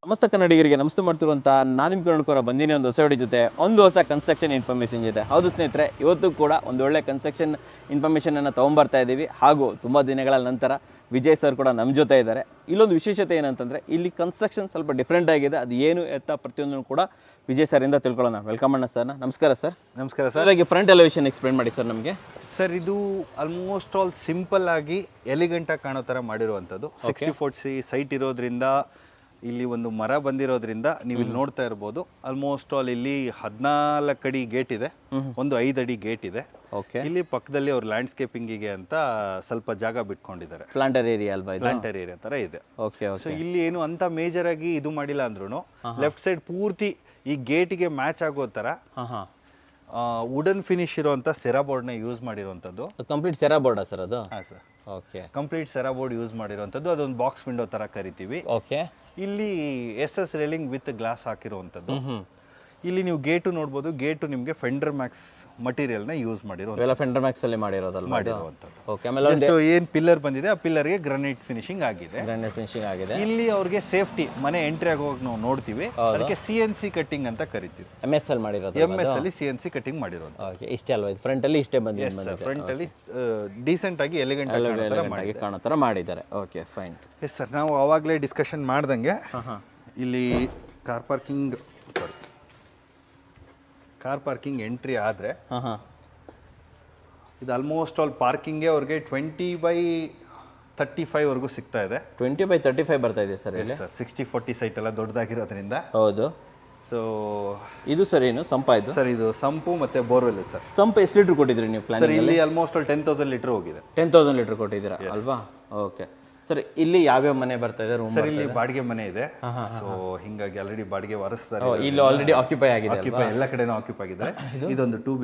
ಸಮಸ್ತ ಕನ್ನಡಿಗರಿಗೆ ನಮಸ್ತೆ ಮಾಡ್ತಿರುವಂಥ ನಾನು ನಿಮ್ಮ ಕನ್ನಡಕರ ಬಂದಿನಿ ಒಂದು ಹೊಸ ವಿಡಿಯೋ ಜೊತೆ ಒಂದು ಹೊಸ ಕನ್ಸ್ಟ್ರಕ್ಷನ್ ಇನ್ಫಾರ್ಮೇಷನ್ ಜೊತೆ. ಹೌದು ಸ್ನೇಹಿತರೆ, ಇವತ್ತು ಕೂಡ ಒಂದು ಒಳ್ಳೆ ಕನ್ಸ್ಟ್ರಕ್ಷನ್ ಇನ್ಫಾರ್ಮೇಷನನ್ನು ತೊಗೊಂಬರ್ತಾ ಇದ್ದೀವಿ. ಹಾಗೂ ತುಂಬ ದಿನಗಳ ನಂತರ ವಿಜಯ್ ಸರ್ ಕೂಡ ನಮ್ಮ ಜೊತೆ ಇದ್ದಾರೆ. ಇಲ್ಲೊಂದು ವಿಶೇಷತೆ ಏನಂತಂದರೆ ಇಲ್ಲಿ ಕನ್ಸ್ಟ್ರಕ್ಷನ್ ಸ್ವಲ್ಪ ಡಿಫ್ರೆಂಟ್ ಆಗಿದೆ. ಅದು ಏನು ಎತ್ತ ಪ್ರತಿಯೊಂದನ್ನು ಕೂಡ ವಿಜಯ್ ಸರಿಂದ ತಿಳ್ಕೊಳ್ಳೋಣ. ವೆಲ್ಕಮ್ ಅಣ್ಣ ಸರ್. ನಮಸ್ಕಾರ ಸರ್. ನಮಸ್ಕಾರ ಸರ್. ಹಾಗೆ ಫ್ರಂಟ್ ಎಲಿವೇಷನ್ ಎಕ್ಸ್ಪ್ಲೇನ್ ಮಾಡಿ ಸರ್ ನಮಗೆ. ಸರ್, ಇದು ಆಲ್ಮೋಸ್ಟ್ ಆಲ್ ಸಿಂಪಲ್ ಆಗಿ ಎಲಿಗೆಂಟಾಗಿ ಕಾಣೋ ಥರ ಮಾಡಿರುವಂಥದ್ದು. 60-40 ಸೈಟ್ ಇರೋದ್ರಿಂದ ಇಲ್ಲಿ ಒಂದು ಮರ ಬಂದಿರೋದ್ರಿಂದ ನೀವು ಇಲ್ಲಿ ನೋಡ್ತಾ ಇರ್ಬೋದು. ಆಲ್ಮೋಸ್ಟ್ ಆಲ್ ಇಲ್ಲಿ 14 ಅಡಿ ಗೇಟ್ ಇದೆ, ಒಂದು 5 ಅಡಿ ಗೇಟ್ ಇದೆ. ಓಕೆ, ಇಲ್ಲಿ ಪಕ್ಕದಲ್ಲಿ ಅವ್ರು ಲ್ಯಾಂಡ್ಸ್ಕೇಪಿಂಗಿಗೆ ಅಂತ ಸ್ವಲ್ಪ ಜಾಗ ಬಿಟ್ಕೊಂಡಿದ್ದಾರೆ. ಪ್ಲಾಂಟರ್ ಏರಿಯಾ ಅಲ್ವಾ? ಪ್ಲಾಂಟರ್ ಏರಿಯಾ ಥರ ಇದೆ. ಓಕೆ. ಸೊ ಇಲ್ಲಿ ಏನು ಅಂತ ಮೇಜರ್ ಆಗಿ ಇದು ಮಾಡಿಲ್ಲ ಅಂದ್ರೂ ಲೆಫ್ಟ್ ಸೈಡ್ ಪೂರ್ತಿ ಈ ಗೇಟಿಗೆ ಮ್ಯಾಚ್ ಆಗೋ ಥರ ವುಡನ್ ಫಿನಿಶ್ ಇರುವಂಥ ಸೆರಾ ಬೋರ್ಡ್ನ ಯೂಸ್ ಮಾಡಿರುವಂಥದ್ದು. ಕಂಪ್ಲೀಟ್ ಸೆರಾ ಬೋರ್ಡಾ ಸರ್ ಅದು? ಹಾಂ sir, okay. Complete Cera board use ಮಾಡಿರುವಂಥದ್ದು. ಅದೊಂದು ಬಾಕ್ಸ್ ವಿಂಡೋ ಥರ ಕರಿತೀವಿ. ಓಕೆ. ಇಲ್ಲಿ SS ರೇಲಿಂಗ್ ವಿತ್ ಗ್ಲಾಸ್ ಹಾಕಿರುವಂಥದ್ದು. ಇಲ್ಲಿ ನೀವು ಗೇಟು ನೋಡ್ಬೋದು. ಗೇಟು ನಿಮಗೆ ಫೆಂಡರ್ ಮ್ಯಾಕ್ಸ್ ಮಟೀರಿಯಲ್ನ ಯೂಸ್ ಮಾಡಿರುವಂಥದ್ದು. ಫೆಂಡರ್ ಮ್ಯಾಕ್ಸ್ ಅಲ್ಲಿ ಮಾಡಿರೋದಲ್ವಾ? ಓಕೆ. ಆಮೇಲೆ ಏನು ಪಿಲ್ಲರ್ ಬಂದಿದೆ ಆ ಪಿಲ್ಲರ್ಗೆ ಗ್ರಾನೈಟ್ ಫಿನಿಶಿಂಗ್ ಆಗಿದೆ. ಗ್ರಾನೈಟ್ ಫಿನಿಶಿಂಗ್ ಆಗಿದೆ. ಇಲ್ಲಿ ಅವ್ರಿಗೆ ಸೇಫ್ಟಿ ಮನೆ ಎಂಟ್ರಿ ಆಗೋವಾಗ ನಾವು ನೋಡ್ತೀವಿ. ಅದಕ್ಕೆ CNC ಕಟ್ಟಿಂಗ್ ಅಂತ ಕರಿತೀವಿ. MS ಅಲ್ಲಿ ಮಾಡಿರೋದು. MS ಅಲ್ಲಿ CNC ಕಟ್ಟಿಂಗ್ ಮಾಡಿರೋದು. ಓಕೆ. ಇಷ್ಟೇ ಅಲ್ವಾ? ಇದು ಫ್ರಂಟ್ ಅಲ್ಲಿ ಇಷ್ಟೇ ಬಂದಿದೆ. ಫ್ರಂಟ್ ಅಲ್ಲಿ ಡೀಸೆಂಟ್ ಆಗಿ ಎಲಿಗೆಂಟ್ ಆಗಿ ಕಾಣೋ ಥರ ಮಾಡಿದ್ದಾರೆ. Okay, fine. ಎಸ್ ಸರ್, ನಾವು ಆವಾಗಲೇ ಡಿಸ್ಕಷನ್ ಮಾಡ್ದಂಗೆ ಇಲ್ಲಿ ಕಾರ್ ಪಾರ್ಕಿಂಗ್ ಎಂಟ್ರಿ ಆದರೆ ಇದು ಆಲ್ಮೋಸ್ಟ್ ಆಲ್ ಪಾರ್ಕಿಂಗ್ಗೆ ಅವ್ರಿಗೆ 20/35 ವರೆಗೂ ಸಿಗ್ತಾ ಇದೆ. 20/35 ಬರ್ತಾ ಇದೆ ಸರ್ ಇಲ್ಲಿ. ಸರ್, 60-40 ಸೈಟ್ ಎಲ್ಲ ದೊಡ್ಡದಾಗಿರೋದ್ರಿಂದ. ಹೌದು. ಸೊ ಇದು ಸರ್ ಏನು ಸಂಪ? ಇದು ಸರ್, ಇದು ಸಂಪು ಮತ್ತೆ ಬೋರ್ವೆಲ್ ಸರ್. ಸಂಪ ಎಷ್ಟು ಲೀಟರ್ ಕೊಟ್ಟಿದ್ರಿ ನೀವು ಪ್ಲಾನ್? ಸರ್, ಇಲ್ಲಿ ಆಲ್ಮೋಸ್ಟ್ ಆಲ್ 10,000 ಲೀಟರ್ ಹೋಗಿದೆ. 10,000 ಲೀಟರ್ ಕೊಟ್ಟಿದ್ದೀರಾ ಅಲ್ವಾ? Okay sir. ಇಲ್ಲಿ ಯಾವ್ಯಾವ ಮನೆ ಬರ್ತಾ ಇದೆ? ರೂಮ್ ಸರ್, ಇಲ್ಲಿ ಬಾಡಿಗೆ ಮನೆ ಇದೆ. ಸೊ ಹಿಂಗಾಗಿ ಆಲ್ರೆಡಿ ಬಾಡಿಗೆ ವಾರಿಸ್ತಾರೆ. ಇಲ್ಲಿ ಆಲ್ರೆಡಿ ಆಕ್ಯುಪೈ ಆಗಿದೆ. ಎಲ್ಲ ಕಡೆನೂ ಆಕ್ಯುಪೈ ಆಗಿದೆ. ಇದೊಂದು 2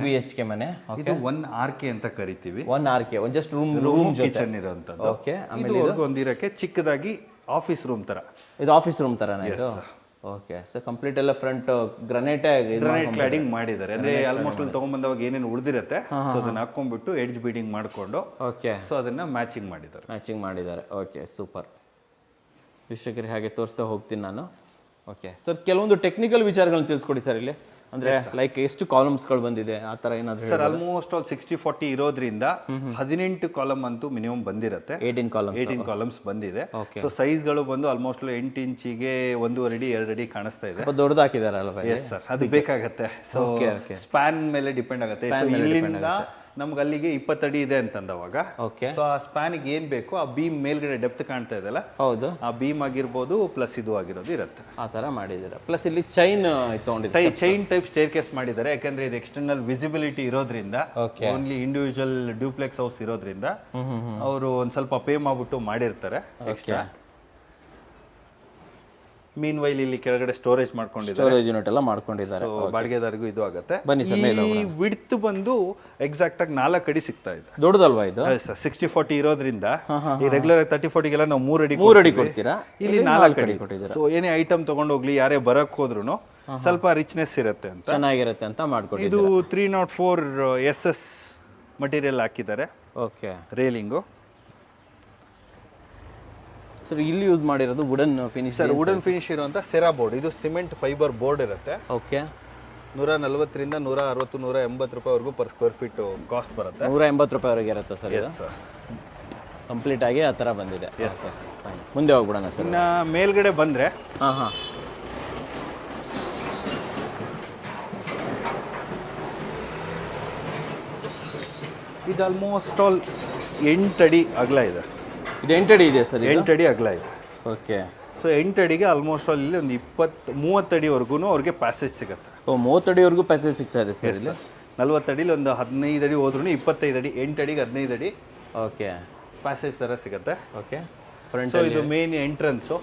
BHK ಮನೆ. ಇದು 1 RK ಅಂತ ಕರಿತೀವಿ. 1 RK, ಒಂದು ಜಸ್ಟ್ ರೂಮ್ ಕಿಚನ್ ಇರೋಂಥದ್ದು. ಓಕೆ. ಆಮೇಲೆ ಒಂದಿರಕ್ಕೆ ಚಿಕ್ಕದಾಗಿ ಆಫೀಸ್ ರೂಮ್ ತರ. ಇದು ಆಫೀಸ್ ರೂಮ್ ತರನೇ ಇದು? Okay sir. ಕಂಪ್ಲೀಟ್ ಎಲ್ಲ ಫ್ರಂಟ್ ಗ್ರಾನೈಟ್ ಕ್ಲಾಡಿಂಗ್ ಮಾಡಿದ್ದಾರೆ. ಅಂದ್ರೆ ಆಲ್ಮೋಸ್ಟ್ ಅಲ್ಲಿ ತಗೊಂಡ್ಬಂದವಾಗ ಏನೇನು ಉಳಿದಿರುತ್ತೆ ಸೊ ಅದನ್ನ ಹಾಕೊಂಡ್ಬಿಟ್ಟು ಎಡ್ಜ್ ಬೀಡಿಂಗ್ ಮಾಡ್ಕೊಂಡು ಓಕೆ ಸೊ ಅದನ್ನ ಮ್ಯಾಚಿಂಗ್ ಮಾಡಿದ್ದಾರೆ. Okay, super. ವೀಕ್ಷಕರಿಗೆ ಹಾಗೆ ತೋರಿಸ್ತಾ ಹೋಗ್ತೀನಿ ನಾನು. ಓಕೆ ಸರ್, ಕೆಲವೊಂದು ಟೆಕ್ನಿಕಲ್ ವಿಚಾರಗಳನ್ನ ತಿಳಿಸ್ಕೊಡಿ ಸರ್ ಇಲ್ಲಿ. ಅಂದ್ರೆ ಲೈಕ್ ಎಷ್ಟು ಕಾಲಮ್ಸ್ಗಳು ಬಂದಿದೆ ಆ ಥರ ಏನಾದರೂ? ಸರ್, ಆಲ್ಮೋಸ್ಟ್ ಆಲ್ 60-40 ಇರೋದ್ರಿಂದ 18 ಕಾಲಮ್ ಅಂತೂ ಮಿನಿಮಮ್ ಬಂದಿರುತ್ತೆ. 18 ಕಾಲಮ್ಸ್ ಬಂದಿದೆ. ಸೊ ಸೈಜ್ಗಳು ಬಂದು ಆಲ್ಮೋಸ್ಟ್ 8 ಇಂಚಿಗೆ 1.5 ಅಡಿ 2 ಅಡಿ ಕಾಣಿಸ್ತಾ ಇದೆ. ದೊಡ್ಡದು ಹಾಕಿದಾರಲ್ವಾ? ಎಸ್ ಸರ್, ಅದು ಬೇಕಾಗತ್ತೆ. ಸೊ ಸ್ಪ್ಯಾನ್ ಮೇಲೆ ಡಿಪೆಂಡ್ ಆಗುತ್ತೆ. ಇಲ್ಲಿಂದ ನಮ್ಗೆ ಅಲ್ಲಿಗೆ 20 ಅಡಿ ಇದೆ ಅಂತಂದವಾಗ ಸೊ ಆ ಸ್ಪ್ಯಾನಿಗೆ ಏನ್ ಬೇಕು ಆ ಬೀಮ್ ಮೇಲ್ಗಡೆ ಡೆಪ್ತ್ ಕಾಣ್ತಾ ಇದೆಲ್ಲ, ಹೌದು, ಆ ಬೀಮ್ ಆಗಿರ್ಬೋದು ಪ್ಲಸ್ ಇದು ಆಗಿರೋದು ಇರುತ್ತೆ. ಆ ತರ ಮಾಡಿದ್ದಾರೆ. ಪ್ಲಸ್ ಇಲ್ಲಿ ಚೈನ್ ತಗೊಂಡಿದ್ದಾರೆ, ಚೈನ್ ಟೈಪ್ ಸ್ಟೇರ್ ಕೇಸ್ ಮಾಡಿದ್ದಾರೆ. ಯಾಕಂದ್ರೆ ಇದು ಎಕ್ಸ್ಟರ್ನಲ್ ವಿಸಿಬಿಲಿಟಿ ಇರೋದ್ರಿಂದ, ಓನ್ಲಿ ಇಂಡಿವಿಜುವಲ್ ಡ್ಯೂಪ್ಲೆಕ್ಸ್ ಹೌಸ್ ಇರೋದ್ರಿಂದ ಅವರು ಒಂದ್ ಸ್ವಲ್ಪ ಪೇ ಮಾಡ್ಬಿಟ್ಟು ಮಾಡಿರ್ತಾರೆ ಎಕ್ಸ್ಟ್ರಾ. ಮೀನ್ ವೈಲ್ ಇಲ್ಲಿ ಕೆಳಗಡೆ ಸ್ಟೋರೇಜ್ ಮಾಡ್ಕೊಂಡಿದ್ದಾರೆ. ಬಾಡಿಗೆದಾರಿಗೂ ಇದು ಆಗುತ್ತೆ. ಈ ವಿಡ್ತ್ ಬಂದು ಎಕ್ಸಾಕ್ಟ್ ಆಗಿ 4 ಅಡಿ ಸಿಗ್ತಾ ಇದೆ. ದೊಡ್ಡದಲ್ವಾ ಇದು? 60-40 ಇರೋದ್ರಿಂದ ಈ ರೆಗ್ಯುಲರ್ 30-40ಗೆಲ್ಲ ನಾವು 3 ಅಡಿ ಕೊಡ್ತೀರಾ, ಇಲ್ಲಿ 4 ಅಡಿ ಕೊಟ್ಟಿದ್ದಾರೆ. ಸೊ ಏನೇ ಐಟಮ್ ತಗೊಂಡೋಗ್ಲಿ, ಯಾರೇ ಬರಕ್ ಹೋದ್ರು ಸ್ವಲ್ಪ ರಿಚ್ನೆಸ್ ಇರುತ್ತೆ ಅಂತ, ಚೆನ್ನಾಗಿರುತ್ತೆ ಅಂತ ಮಾಡ್ಕೊಡಿ. ಇದು 304 SS ಮಟೀರಿಯಲ್ ಹಾಕಿದ್ದಾರೆ. ಓಕೆ. ರೇಲಿಂಗು ಸರ್, ಇಲ್ಲಿ ಯೂಸ್ ಮಾಡಿರೋದು wooden finish. Sir, wooden finish ಇರುವಂತ ಸೆರಾ ಬೋರ್ಡ್. ಇದು ಸಿಮೆಂಟ್ ಫೈಬರ್ ಬೋರ್ಡ್ ಇರುತ್ತೆ. ಓಕೆ. 140 ರಿಂದ 160 180 ರೂಪಾಯಿವರೆಗೂ ಪರ್ ಸ್ಕ್ವೇರ್ ಫೀಟ್ ಕಾಸ್ಟ್ ಬರುತ್ತೆ. 180 ರೂಪಾಯಿವರೆಗೆ ಇರುತ್ತೆ ಸರ್. ಎಸ್ ಸರ್, ಕಂಪ್ಲೀಟ್ ಆಗಿ ಆ ಥರ ಬಂದಿದೆ. Yes sir. ಮುಂದೆ ಹೋಗ್ಬಿಡೋಣ ಸರ್. ಇನ್ನು ಮೇಲ್ಗಡೆ ಬಂದರೆ ಇದು ಆಲ್ಮೋಸ್ಟ್ ಆಲ್ 8 ಅಡಿ ಅಗಲ ಇದೆ. ಇದು 8 ಅಡಿ ಇದೆ ಸರ್? 8 ಅಡಿ ಅಗಲ ಇದೆ. ಓಕೆ. ಸೊ 8 ಅಡಿಗೆ ಆಲ್ಮೋಸ್ಟ್ ಆಲ್ ಇಲ್ಲಿ ಒಂದು 20-30 ಅಡಿವರೆಗೂ ಅವ್ರಿಗೆ ಪ್ಯಾಸೇಜ್ ಸಿಗುತ್ತೆ. 30 ಅಡಿವರೆಗೂ ಪ್ಯಾಸೇಜ್ ಸಿಗ್ತಾ ಇದೆ ಸರ್ ಇಲ್ಲಿ? 40 ಅಡಿಲಿ ಒಂದು 15 ಅಡಿ ಹೋದ್ರೂ 25 ಅಡಿ, 8 ಅಡಿಗೆ 15 ಅಡಿ ಓಕೆ ಪ್ಯಾಸೇಜ್ ಥರ ಸಿಗುತ್ತೆ. ಓಕೆ. ಸೊ ಇದು ಮೇನ್ ಎಂಟ್ರೆನ್ಸು.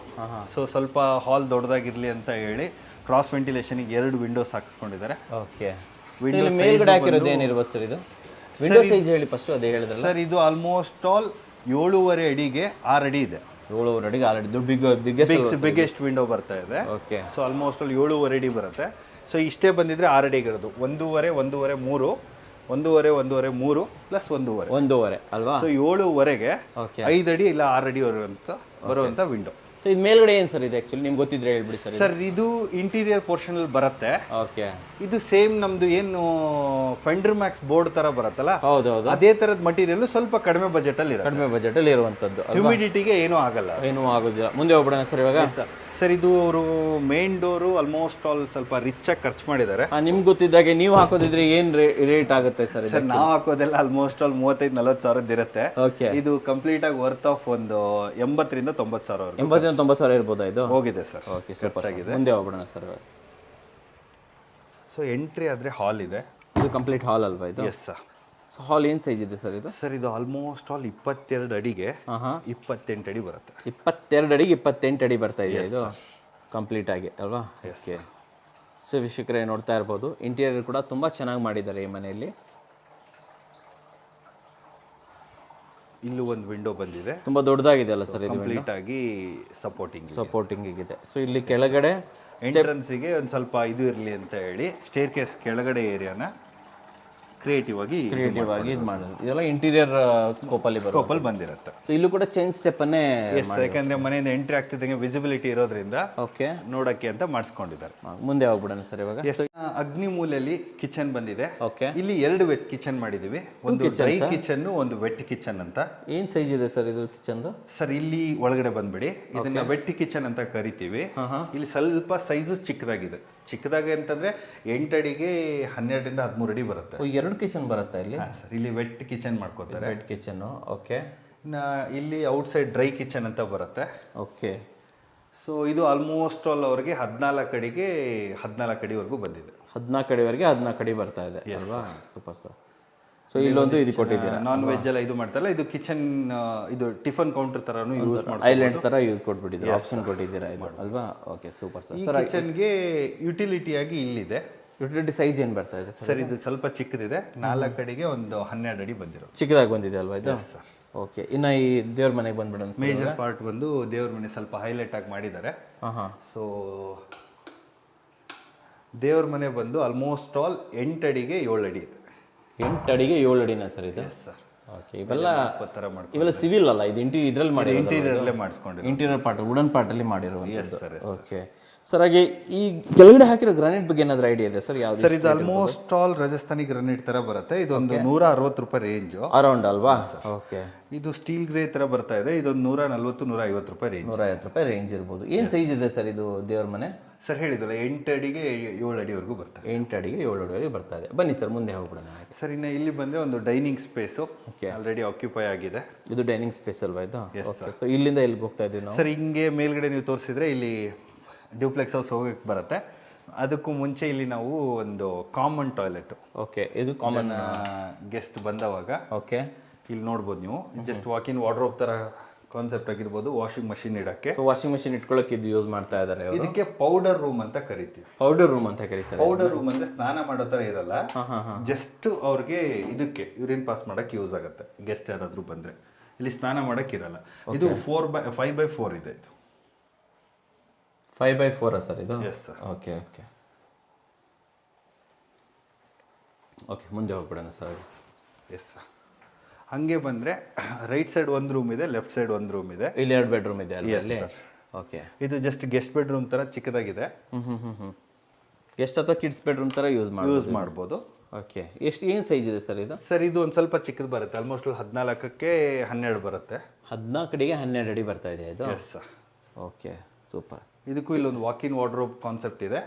ಸೊ ಸ್ವಲ್ಪ ಹಾಲ್ ದೊಡ್ಡದಾಗಿರಲಿ ಅಂತ ಹೇಳಿ ಕ್ರಾಸ್ ವೆಂಟಿಲೇಷನ್ಗೆ 2 ವಿಂಡೋಸ್ ಹಾಕಿಸ್ಕೊಂಡಿದ್ದಾರೆ. ಓಕೆ. ವಿಂಡೋ ಮೇಲ್ಗಡೆ ಹಾಕಿರೋದು ಏನಿರ್ಬೋದು ಸರ್ ಇದು? ವಿಂಡೋ ಸೈಜ್ ಹೇಳಿ ಫಸ್ಟ್, ಅದೇ ಹೇಳಿದ್ರಲ್ಲ ಸರ್. ಇದು ಆಲ್ಮೋಸ್ಟ್ ಆಲ್ 7.5 ಅಡಿಗೆ 6 ಅಡಿ ಇದೆ. 7.5 ಅಡಿಗೆ ಆಲ್ರೆಡಿ ಬಿಗ್ಗೆಸ್ಟ್ ವಿಂಡೋ ಬರ್ತಾ ಇದೆ. ಓಕೆ. ಸೊ ಆಲ್ಮೋಸ್ಟ್ ಆಲ್ 7.5 ಅಡಿ ಬರುತ್ತೆ. ಸೊ ಇಷ್ಟೇ ಬಂದಿದ್ರೆ 6 ಅಡಿಗೆ ಇರೋದು. 1.5 3 1.5 3 ಪ್ಲಸ್ 1.5 ಅಲ್ವಾ? ಸೊ 7.5ಗೆ 5 ಅಡಿ ಇಲ್ಲ 6 ಅಡಿ ಬರುವಂತ ವಿಂಡೋ. ಸೊ ಸೊ ಇದು ಮೇಲ್ಗಡೆ ಏನು ಸರ್ ಇದೆ ಆ್ಯಕ್ಚುಲಿ ನಿಮ್ಗೆ ಗೊತ್ತಿದ್ರೆ ಹೇಳ್ಬಿಡಿ ಸರ್. ಸರ್ ಇದು ಇಂಟೀರಿಯರ್ ಪೋರ್ಷನ್ ಅಲ್ಲಿ ಬರುತ್ತೆ. ಓಕೆ. ಇದು ಸೇಮ್ ನಮ್ದು ಏನು ಫೆಂಡರ್ ಮ್ಯಾಕ್ಸ್ ಬೋರ್ಡ್ ತರ ಬರುತ್ತಲ್ಲ, ಹೌದೌದು, ಅದೇ ತರದ ಮಟೀರಿಯಲ್ ಸ್ವಲ್ಪ ಕಡಿಮೆ ಬಜೆಟ್ ಅಲ್ಲಿ ಇರುತ್ತೆ. ಕಡಿಮೆ ಬಜೆಟಲ್ಲಿ ಇರುವಂಥದ್ದು. ಹ್ಯೂಮಿಡಿಟಿಗೆ ಏನೂ ಆಗಲ್ಲ, ಏನೂ ಆಗೋದಿಲ್ಲ. ಮುಂದೆ ಹೋಗ್ಬಿಡೋಣ ಸರ್ ಇವಾಗ. ಸರ್ ಇದು ಅವರು ಮೇನ್ ಡೋರು ಆಲ್ಮೋಸ್ಟ್ ಆಲ್ ಸ್ವಲ್ಪ ರಿಚ್ ಆಗಿ ಖರ್ಚು ಮಾಡಿದ್ದಾರೆ. ನಿಮ್ಗೆ ಗೊತ್ತಿದ್ದಾಗೆ ನೀವು ಹಾಕೋದಿದ್ರೆ ಏನ್ ರೇಟ್ ಆಗುತ್ತೆ ಸರ್? ಸರ್ ನಾವು ಹಾಕೋದೆಲ್ಲ ಆಲ್ಮೋಸ್ಟ್ ಆಲ್ 35-40 ಸಾವಿರದ್ದು ಇರುತ್ತೆ. ಓಕೆ. ಇದು ಕಂಪ್ಲೀಟ್ ಆಗಿ ವರ್ತ್ ಆಫ್ ಒಂದು 80,000-90,000 ಸಾವಿರ. 80,000-90,000 ಇರ್ಬೋದಾ ಇದು? ಹೋಗಿದೆ ಸರ್. ಓಕೆ, ಖರ್ಚಾಗಿದೆ. ಮುಂದೆ ಹೋಗ್ಬಿಡೋಣ ಸರ್. ಸೊ ಎಂಟ್ರಿ ಆದ್ರೆ ಹಾಲ್ ಇದೆ. ಇದು ಕಂಪ್ಲೀಟ್ ಹಾಲ್ ಅಲ್ವಾ ಇದು? Yes sir. ಸೊ ಹಾಲ್ ಏನು ಸೈಜ್ ಇದೆ ಸರ್ ಇದು? ಸರ್ ಇದು ಆಲ್ಮೋಸ್ಟ್ ಆಲ್ 22 ಅಡಿಗೆ 28 ಅಡಿ ಬರುತ್ತೆ. 22 ಅಡಿಗೆ 28 ಅಡಿ ಬರ್ತಾ ಇದೆ ಇದು ಕಂಪ್ಲೀಟ್ ಆಗಿ ಅಲ್ವಾ? ಓಕೆ. ಸೊ ವೀಕ್ಷಕರೇ ನೋಡ್ತಾ ಇರ್ಬೋದು, ಇಂಟೀರಿಯರ್ ಕೂಡ ತುಂಬ ಚೆನ್ನಾಗಿ ಮಾಡಿದ್ದಾರೆ ಈ ಮನೆಯಲ್ಲಿ. ಇಲ್ಲೂ ಒಂದು ವಿಂಡೋ ಬಂದಿದೆ, ತುಂಬ ದೊಡ್ಡದಾಗಿದೆ ಅಲ್ಲ ಸರ್ ಇದು? ಕಂಪ್ಲೀಟ್ ಆಗಿ ಸಪೋರ್ಟಿಂಗ್ ಇದೆ. ಸೊ ಇಲ್ಲಿ ಕೆಳಗಡೆ ಎಂಟ್ರೆನ್ಸಿಗೆ ಒಂದು ಸ್ವಲ್ಪ ಇದು ಇರಲಿ ಅಂತ ಹೇಳಿ ಸ್ಟೇರ್ ಕೇಸ್ ಕೆಳಗಡೆ ಏರಿಯಾನ ಕ್ರಿಯೇಟಿವ್ ಆಗಿ ಇದು ಮಾಡೋದು. ಇದೆಲ್ಲ ಇಂಟೀರಿಯರ್ ಸ್ಕೋಪಲ್ಲಿ ಬಂದಿರುತ್ತೆ. ಸೊ ಇಲ್ಲೂ ಕೂಡ ಚೈನ್ ಸ್ಟೆಪ್ ಅನ್ನೇ, ಯಾಕಂದ್ರೆ ಮನೆಯಿಂದ ಎಂಟ್ರಿ ಆಗ್ತಿದ್ದಂಗೆ ವಿಸಿಬಿಲಿಟಿ ಇರೋದ್ರಿಂದ ಓಕೆ ನೋಡಕ್ಕೆ ಅಂತ ಮಾಡಿಸ್ಕೊಂಡಿದ್ದಾರೆ. ಮುಂದೆ ಹೋಗ್ಬಿಡೋಣ ಸರ್ ಇವಾಗ. ಅಗ್ನಿ ಮೂಲೆಯಲ್ಲಿ ಕಿಚನ್ ಬಂದಿದೆ. ಓಕೆ. ಇಲ್ಲಿ 2 ವೆಟ್ ಕಿಚನ್ ಮಾಡಿದೀವಿ, ಒಂದು ಡ್ರೈ ಕಿಚನ್, ಒಂದು ವೆಟ್ ಕಿಚನ್ ಅಂತ. ಏನ್ ಸೈಜ್ ಇದೆ ಸರ್ ಇದು ಕಿಚನ್? ಸರ್ ಇಲ್ಲಿ ಒಳಗಡೆ ಬಂದ್ಬಿಡಿ, ಇದನ್ನ ವೆಟ್ ಕಿಚನ್ ಅಂತ ಕರಿತೀವಿ. ಇಲ್ಲಿ ಸ್ವಲ್ಪ ಸೈಜು ಚಿಕ್ಕದಾಗಿದೆ. ಚಿಕ್ಕದಾಗಿ ಅಂತಂದ್ರೆ 8 ಅಡಿಗೆ 12-13 ಅಡಿ ಬರುತ್ತೆ. 2 ಕಿಚನ್ ಬರುತ್ತೆ ಇಲ್ಲಿ. ಸರ್ ಇಲ್ಲಿ ವೆಟ್ ಕಿಚನ್ ಮಾಡ್ಕೋತಾರೆ. Wet kitchen. ಓಕೆ. ಇಲ್ಲಿ ಔಟ್ ಸೈಡ್ ಡ್ರೈ ಕಿಚನ್ ಅಂತ ಬರುತ್ತೆ. ಓಕೆ. ಸೊ ಇದು ಆಲ್ಮೋಸ್ಟ್ ಆಲ್ ಅವ್ರಿಗೆ 14 ಅಡಿಗೆ 14 ಅಡಿವರೆಗೂ ಬಂದಿದೆ. 14 ಅಡಿವರೆಗೆ 14 ಅಡಿ ಬರ್ತಾ ಇದೆ ಅಲ್ವಾ? Super sir. ಸೊ ಇಲ್ಲೊಂದು ಇದು ಕೊಟ್ಟಿದ್ದೀರಾ, ನಾನ್ ವೆಜ್ ಎಲ್ಲ ಇದು ಮಾಡ್ತಾರಲ್ಲ, ಇದು ಕಿಚನ್, ಇದು ಟಿಫನ್ ಕೌಂಟರ್ ತರಾನು ಯೂಸ್ ಮಾಡ್ತಾರೆ. ಐಲ್ಯಾಂಡ್ ತರ ಯೂಸ್ ಕೊಟ್ಬಿಟ್ಟಿದ್ದೀರಾ, ಆಪ್ಷನ್ ಕೊಟ್ಟಿದ್ದೀರಾ ಇದು ಅಲ್ವಾ? Okay, super sir. ಈ ಕಿಚನ್ಗೆ ಯುಟಿಲಿಟಿ ಆಗಿ ಇಲ್ಲಿದೆ. ಯುಟಿಲಿಟಿ ಸೈಜ್ ಏನು ಬರ್ತಾ ಇದೆ ಸರ್? ಇದು ಸ್ವಲ್ಪ ಚಿಕ್ಕದಿದೆ, 4 ಅಡಿಗೆ ಒಂದು 12 ಅಡಿ ಬಂದಿರೋ ಚಿಕ್ಕದಾಗಿ ಬಂದಿದೆ ಅಲ್ವಾ ಇದು? ಓಕೆ. ಇನ್ನು ಈ ದೇವ್ರ ಮನೆಗೆ ಬಂದ್ಬಿಡೋಣ. ಮೇಜರ್ ಪಾರ್ಟ್ ಬಂದು ದೇವ್ರ ಮನೆ ಸ್ವಲ್ಪ ಹೈಲೈಟ್ ಆಗಿ ಮಾಡಿದ್ದಾರೆ. ಸೊ ದೇವ್ರ ಮನೆ ಬಂದು ಆಲ್ಮೋಸ್ಟ್ ಆಲ್ 8 ಅಡಿಗೆ 7 ಅಡಿ ಇದೆ. 8 ಅಡಿಗೆ 7 ಅಡಿನ ಸರ್ ಇದು? ಸರ್. ಓಕೆ. ಇವೆಲ್ಲ ಸಿವಿಲ್ ಅಲ್ಲ, ಇದು ಇದ್ರಲ್ಲಿ ಮಾಡಿ ಇಂಟೀರಿಯರ್ಲೇ ಮಾಡಿಸ್ಕೊಂಡು ಇಂಟೀರಿಯರ್ ಪಾರ್ಟ್, ವುಡನ್ ಪಾರ್ಟಲ್ಲಿ ಮಾಡಿರುವಂಥದ್ದು. Okay sir. ಹಾಗೆ ಈ ಕೆಳಗಡೆ ಹಾಕಿರೋ ಗ್ರಾನೈಟ್ ಬಗ್ಗೆ ಏನಾದರೂ ಐಡಿಯಾ ಇದೆ ಸರ್? ಯಾವ್ದು ಸರ್? ಇದು ಆಲ್ಮೋಸ್ಟ್ ಆಲ್ ರಾಜಸ್ಥಾನಿ ಗ್ರಾನೈಟ್ ತರ ಬರುತ್ತೆ. ಇದೊಂದು 160 ರೂಪಾಯಿ ರೇಂಜು ಅರೌಂಡ್ ಅಲ್ವಾ? ಓಕೆ. ಇದು ಸ್ಟೀಲ್ ಗ್ರೇ ತರ ಬರ್ತಾ ಇದೆ. ಇದೊಂದು 140-150 ರೂಪಾಯಿ ರೇಂಜ್. 150 ರೂಪಾಯಿ ರೇಂಜ್ ಇರ್ಬೋದು. ಏನು ಸೈಜ್ ಇದೆ ಸರ್ ಇದು ದೇವ್ರ ಮನೆ? ಸರ್ ಹೇಳಿದಲ್ಲ 8 ಅಡಿಗೆ 7 ಅಡಿವರೆಗೂ ಬರ್ತದೆ. 8 ಅಡಿಗೆ 7 ಅಡಿವರೆಗೆ ಬರ್ತಾ ಇದೆ. ಬನ್ನಿ ಸರ್ ಮುಂದೆ ಹೋಗ್ಬಿಡೋಣ. ಸರ್ ಇನ್ನು ಇಲ್ಲಿ ಬಂದರೆ ಒಂದು ಡೈನಿಂಗ್ ಸ್ಪೇಸು ಆಲ್ರೆಡಿ ಆಕ್ಯುಪೈ ಆಗಿದೆ. ಇದು ಡೈನಿಂಗ್ ಸ್ಪೇಸ್ ಅಲ್ವಾ ಇದು? ಓಕೆ. ಸೊ ಇಲ್ಲಿಂದ ಎಲ್ಲಿಗೆ ಹೋಗ್ತಾ ಇದ್ದೀವಿ ನಾವು? ಸರ್ ಹಿಂಗೆ ಮೇಲ್ಗಡೆ ನೀವು ತೋರಿಸಿದ್ರೆ ಇಲ್ಲಿ ಡ್ಯೂಪ್ಲೆಕ್ಸ್ ಹೌಸ್ ಹೋಗಕ್ಕೆ ಬರುತ್ತೆ. ಅದಕ್ಕೂ ಮುಂಚೆ ಇಲ್ಲಿ ನಾವು ಒಂದು ಕಾಮನ್ ಟಾಯ್ಲೆಟ್. ಓಕೆ. ಇದು ಕಾಮನ್ ಗೆಸ್ಟ್ ಬಂದವಾಗ ಓಕೆ ಇಲ್ಲಿ ನೋಡ್ಬೋದು ನೀವು. ಜಸ್ಟ್ ವಾಕಿನ್ ವಾರ್ಡ್ರೋಬ್ ತರ ಕಾನ್ಸೆಪ್ಟ್ ಆಗಿರ್ಬೋದು. ವಾಷಿಂಗ್ ಮಷಿನ್ ಇಡಕ್ಕೆ, ವಾಷಿಂಗ್ ಮಷಿನ್ ಇಟ್ಕೊಳ್ಳೋಕೆ ಇದು ಯೂಸ್ ಮಾಡ್ತಾ ಇದ್ದಾರೆ. ಇದಕ್ಕೆ ಪೌಡರ್ ರೂಮ್ ಅಂತ ಕರಿತೀವಿ. ಪೌಡರ್ ರೂಮ್ ಅಂತ ಕರೀತಾರೆ. ಪೌಡರ್ ರೂಮ್ ಅಂದ್ರೆ ಸ್ನಾನ ಮಾಡೋ ತರ ಇರಲ್ಲ, ಜಸ್ಟ್ ಅವ್ರಿಗೆ ಇದಕ್ಕೆ ಯೂರಿನ್ ಪಾಸ್ ಮಾಡಕ್ಕೆ ಯೂಸ್ ಆಗುತ್ತೆ. ಗೆಸ್ಟ್ ಯಾರಾದ್ರೂ ಬಂದ್ರೆ ಇಲ್ಲಿ ಸ್ನಾನ ಮಾಡಕ್ ಇರಲ್ಲ. ಇದು 5x4 ಇದೆ. ಇದು 5x4 ಸರ್ ಇದು? Yes sir. Okay okay okay. ಮುಂದೆ ಹೋಗ್ಬಿಡೋಣ ಸರ್. Yes sir. ಹಂಗೆ ಬಂದ್ರೆ ರೈಟ್ ಸೈಡ್ ಒಂದು ರೂಮ್ ಇದೆ, ಲೆಫ್ಟ್ ಸೈಡ್ ಒಂದು ರೂಮ್ ಇದೆ. ಇಲ್ಲಿ 2 ಬೆಡ್ರೂಮ್ ಇದೆ ಅಲ್ಲಿ? ಓಕೆ. ಇದು ಜಸ್ಟ್ ಗೆಸ್ಟ್ ಬೆಡ್ರೂಮ್ ತರ ಚಿಕ್ಕದಾಗಿದೆ. ಗೆಸ್ಟ್ ಅಥವಾ ಕಿಡ್ಸ್ ಬೆಡ್ರೂಮ್ ತರ ಯೂಸ್ ಮಾಡ್ಬೋದು. ಓಕೆ. ಏನು ಸೈಜ್ ಇದೆ ಸರ್ ಇದು? ಸರ್ ಇದು ಒಂದು ಸ್ವಲ್ಪ ಚಿಕ್ಕದು ಬರುತ್ತೆ. ಆಲ್ಮೋಸ್ಟ್ 14ಕ್ಕೆ 12 ಬರುತ್ತೆ. 14 ಅಡಿಗೆ 12 ಅಡಿ ಬರ್ತಾ ಇದೆ ಇದು? Yes sir. Okay, super. ಇದಕ್ಕೂ ಇಲ್ಲೊಂದು ವಾಕಿನ್ ವಾರ್ಡ್ರೋಬ್ ಕಾನ್ಸೆಪ್ಟ್ ಇದೆ.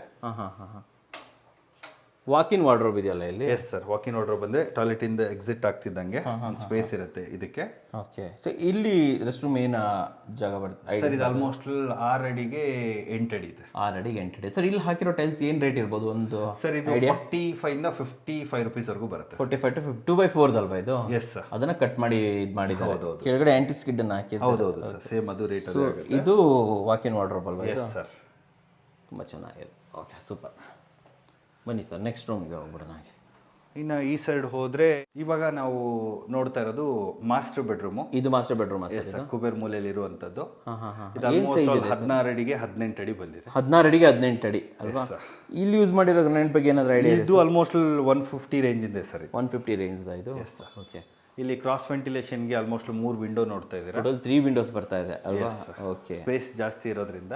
ವಾಕಿನ್ ವಾರ್ಡ್ರೋಬ್ ಇದೆಯಲ್ಲ ಇಲ್ಲಿ? Yes sir. ವಾಕಿನ್ ವಾರ್ಡ್ರೋಬ್ ಅಂದ್ರೆ ಟಾಯ್ಲೆಟ್ ಇಂದ ಎಕ್ಸಿಟ್ ಆಗ್ತಿದ್ದಂಗೆ ಸ್ಪೇಸ್ ಇರುತ್ತೆ ಇದಕ್ಕೆ. ಓಕೆ. ಸೊ ಇಲ್ಲಿ ರೆಸ್ಟ್ ರೂಮ್ ಏನು ಜಾಗ ಬರುತ್ತೆ ಸರ್? ಇದು ಆಲ್ಮೋಸ್ಟ್ 6 ಅಡಿಗೆ 8 ಅಡಿ ಇದೆ. 6 ಅಡಿಗೆ 8 ಅಡಿ. ಸರ್ ಇಲ್ಲಿ ಹಾಕಿರೋ ಟೈಲ್ಸ್ ಏನು ರೇಟ್ ಇರ್ಬೋದು ಒಂದು? ಸರ್ ಇದು 45 ಇಂದ 55 ರೂಪೀಸ್ ವರೆಗೂ ಬರುತ್ತೆ. 45 to 2x4 ಅಲ್ವಾ ಇದು? Yes sir. ಅದನ್ನ ಕಟ್ ಮಾಡಿ ಇದು ಮಾಡಿದ್ದಾರೆ. ಕೆಳಗಡೆ ಆಂಟಿ ಸ್ಕಿಡ್ ಅನ್ನ ಹಾಕಿದ್ದಾರೆ. ಹೌದೌದು ಸರ್. ಸೇಮ್ ಅದು ರೇಟ್. ಇದು ವಾಕಿನ್ ವಾರ್ಡ್ರೋಬ್ ಅಲ್ವಾ ಇದು? Yes sir. ತುಂಬ ಚೆನ್ನಾಗಿದೆ. Okay, super. ಬನ್ನಿ ಸರ್ ನೆಕ್ಸ್ಟ್ ರೂಮ್ಗೆ ಹೋಗ್ಬಿಡೋಣ. ಹಾಗೆ ಇನ್ನು ಈ ಸೈಡ್ ಹೋದ್ರೆ ಇವಾಗ ನಾವು ನೋಡ್ತಾ ಇರೋದು ಮಾಸ್ಟರ್ ಬೆಡ್ರೂಮು. ಇದು ಮಾಸ್ಟರ್ ಬೆಡ್ರೂಮ್ ಸರ್. ಕುಬೇರ್ ಮೂಲೆಯಲ್ಲಿ ಇರುವಂತದ್ದು. ಇದು ಆಲ್ಮೋಸ್ಟ್ 16 ಅಡಿಗೆ 18 ಅಡಿ ಬಂದಿದೆ. 16 ಅಡಿಗೆ 18 ಅಡಿ ಅಲ್ವಾ? ಇಲ್ಲಿ ಯೂಸ್ ಮಾಡಿರೋ ಗ್ರಾನೈಟ್ ಬಗ್ಗೆ ಏನಾದರೂ ಐಡಿಯಾ? ಇದು ಆಲ್ಮೋಸ್ಟ್ 150 ರೇಂಜ್ ಇದೆ ಸರ್. 150 ರೇಂಜ್ ಇದು? ಓಕೆ. ಇಲ್ಲಿ ಕ್ರಾಸ್ ವೆಂಟಿಲೇಷನ್ಗೆ ಆಲ್ಮೋಸ್ಟ್ 3 ವಿಂಡೋ ನೋಡ್ತಾ ಇದ್ದೀರಾ. ಟೋಟಲ್ 3 ವಿಂಡೋಸ್ ಬರ್ತಾ ಇದೆ ಅಲ್ವಾ? ಓಕೆ, ಸ್ಪೇಸ್ ಜಾಸ್ತಿ ಇರೋದ್ರಿಂದ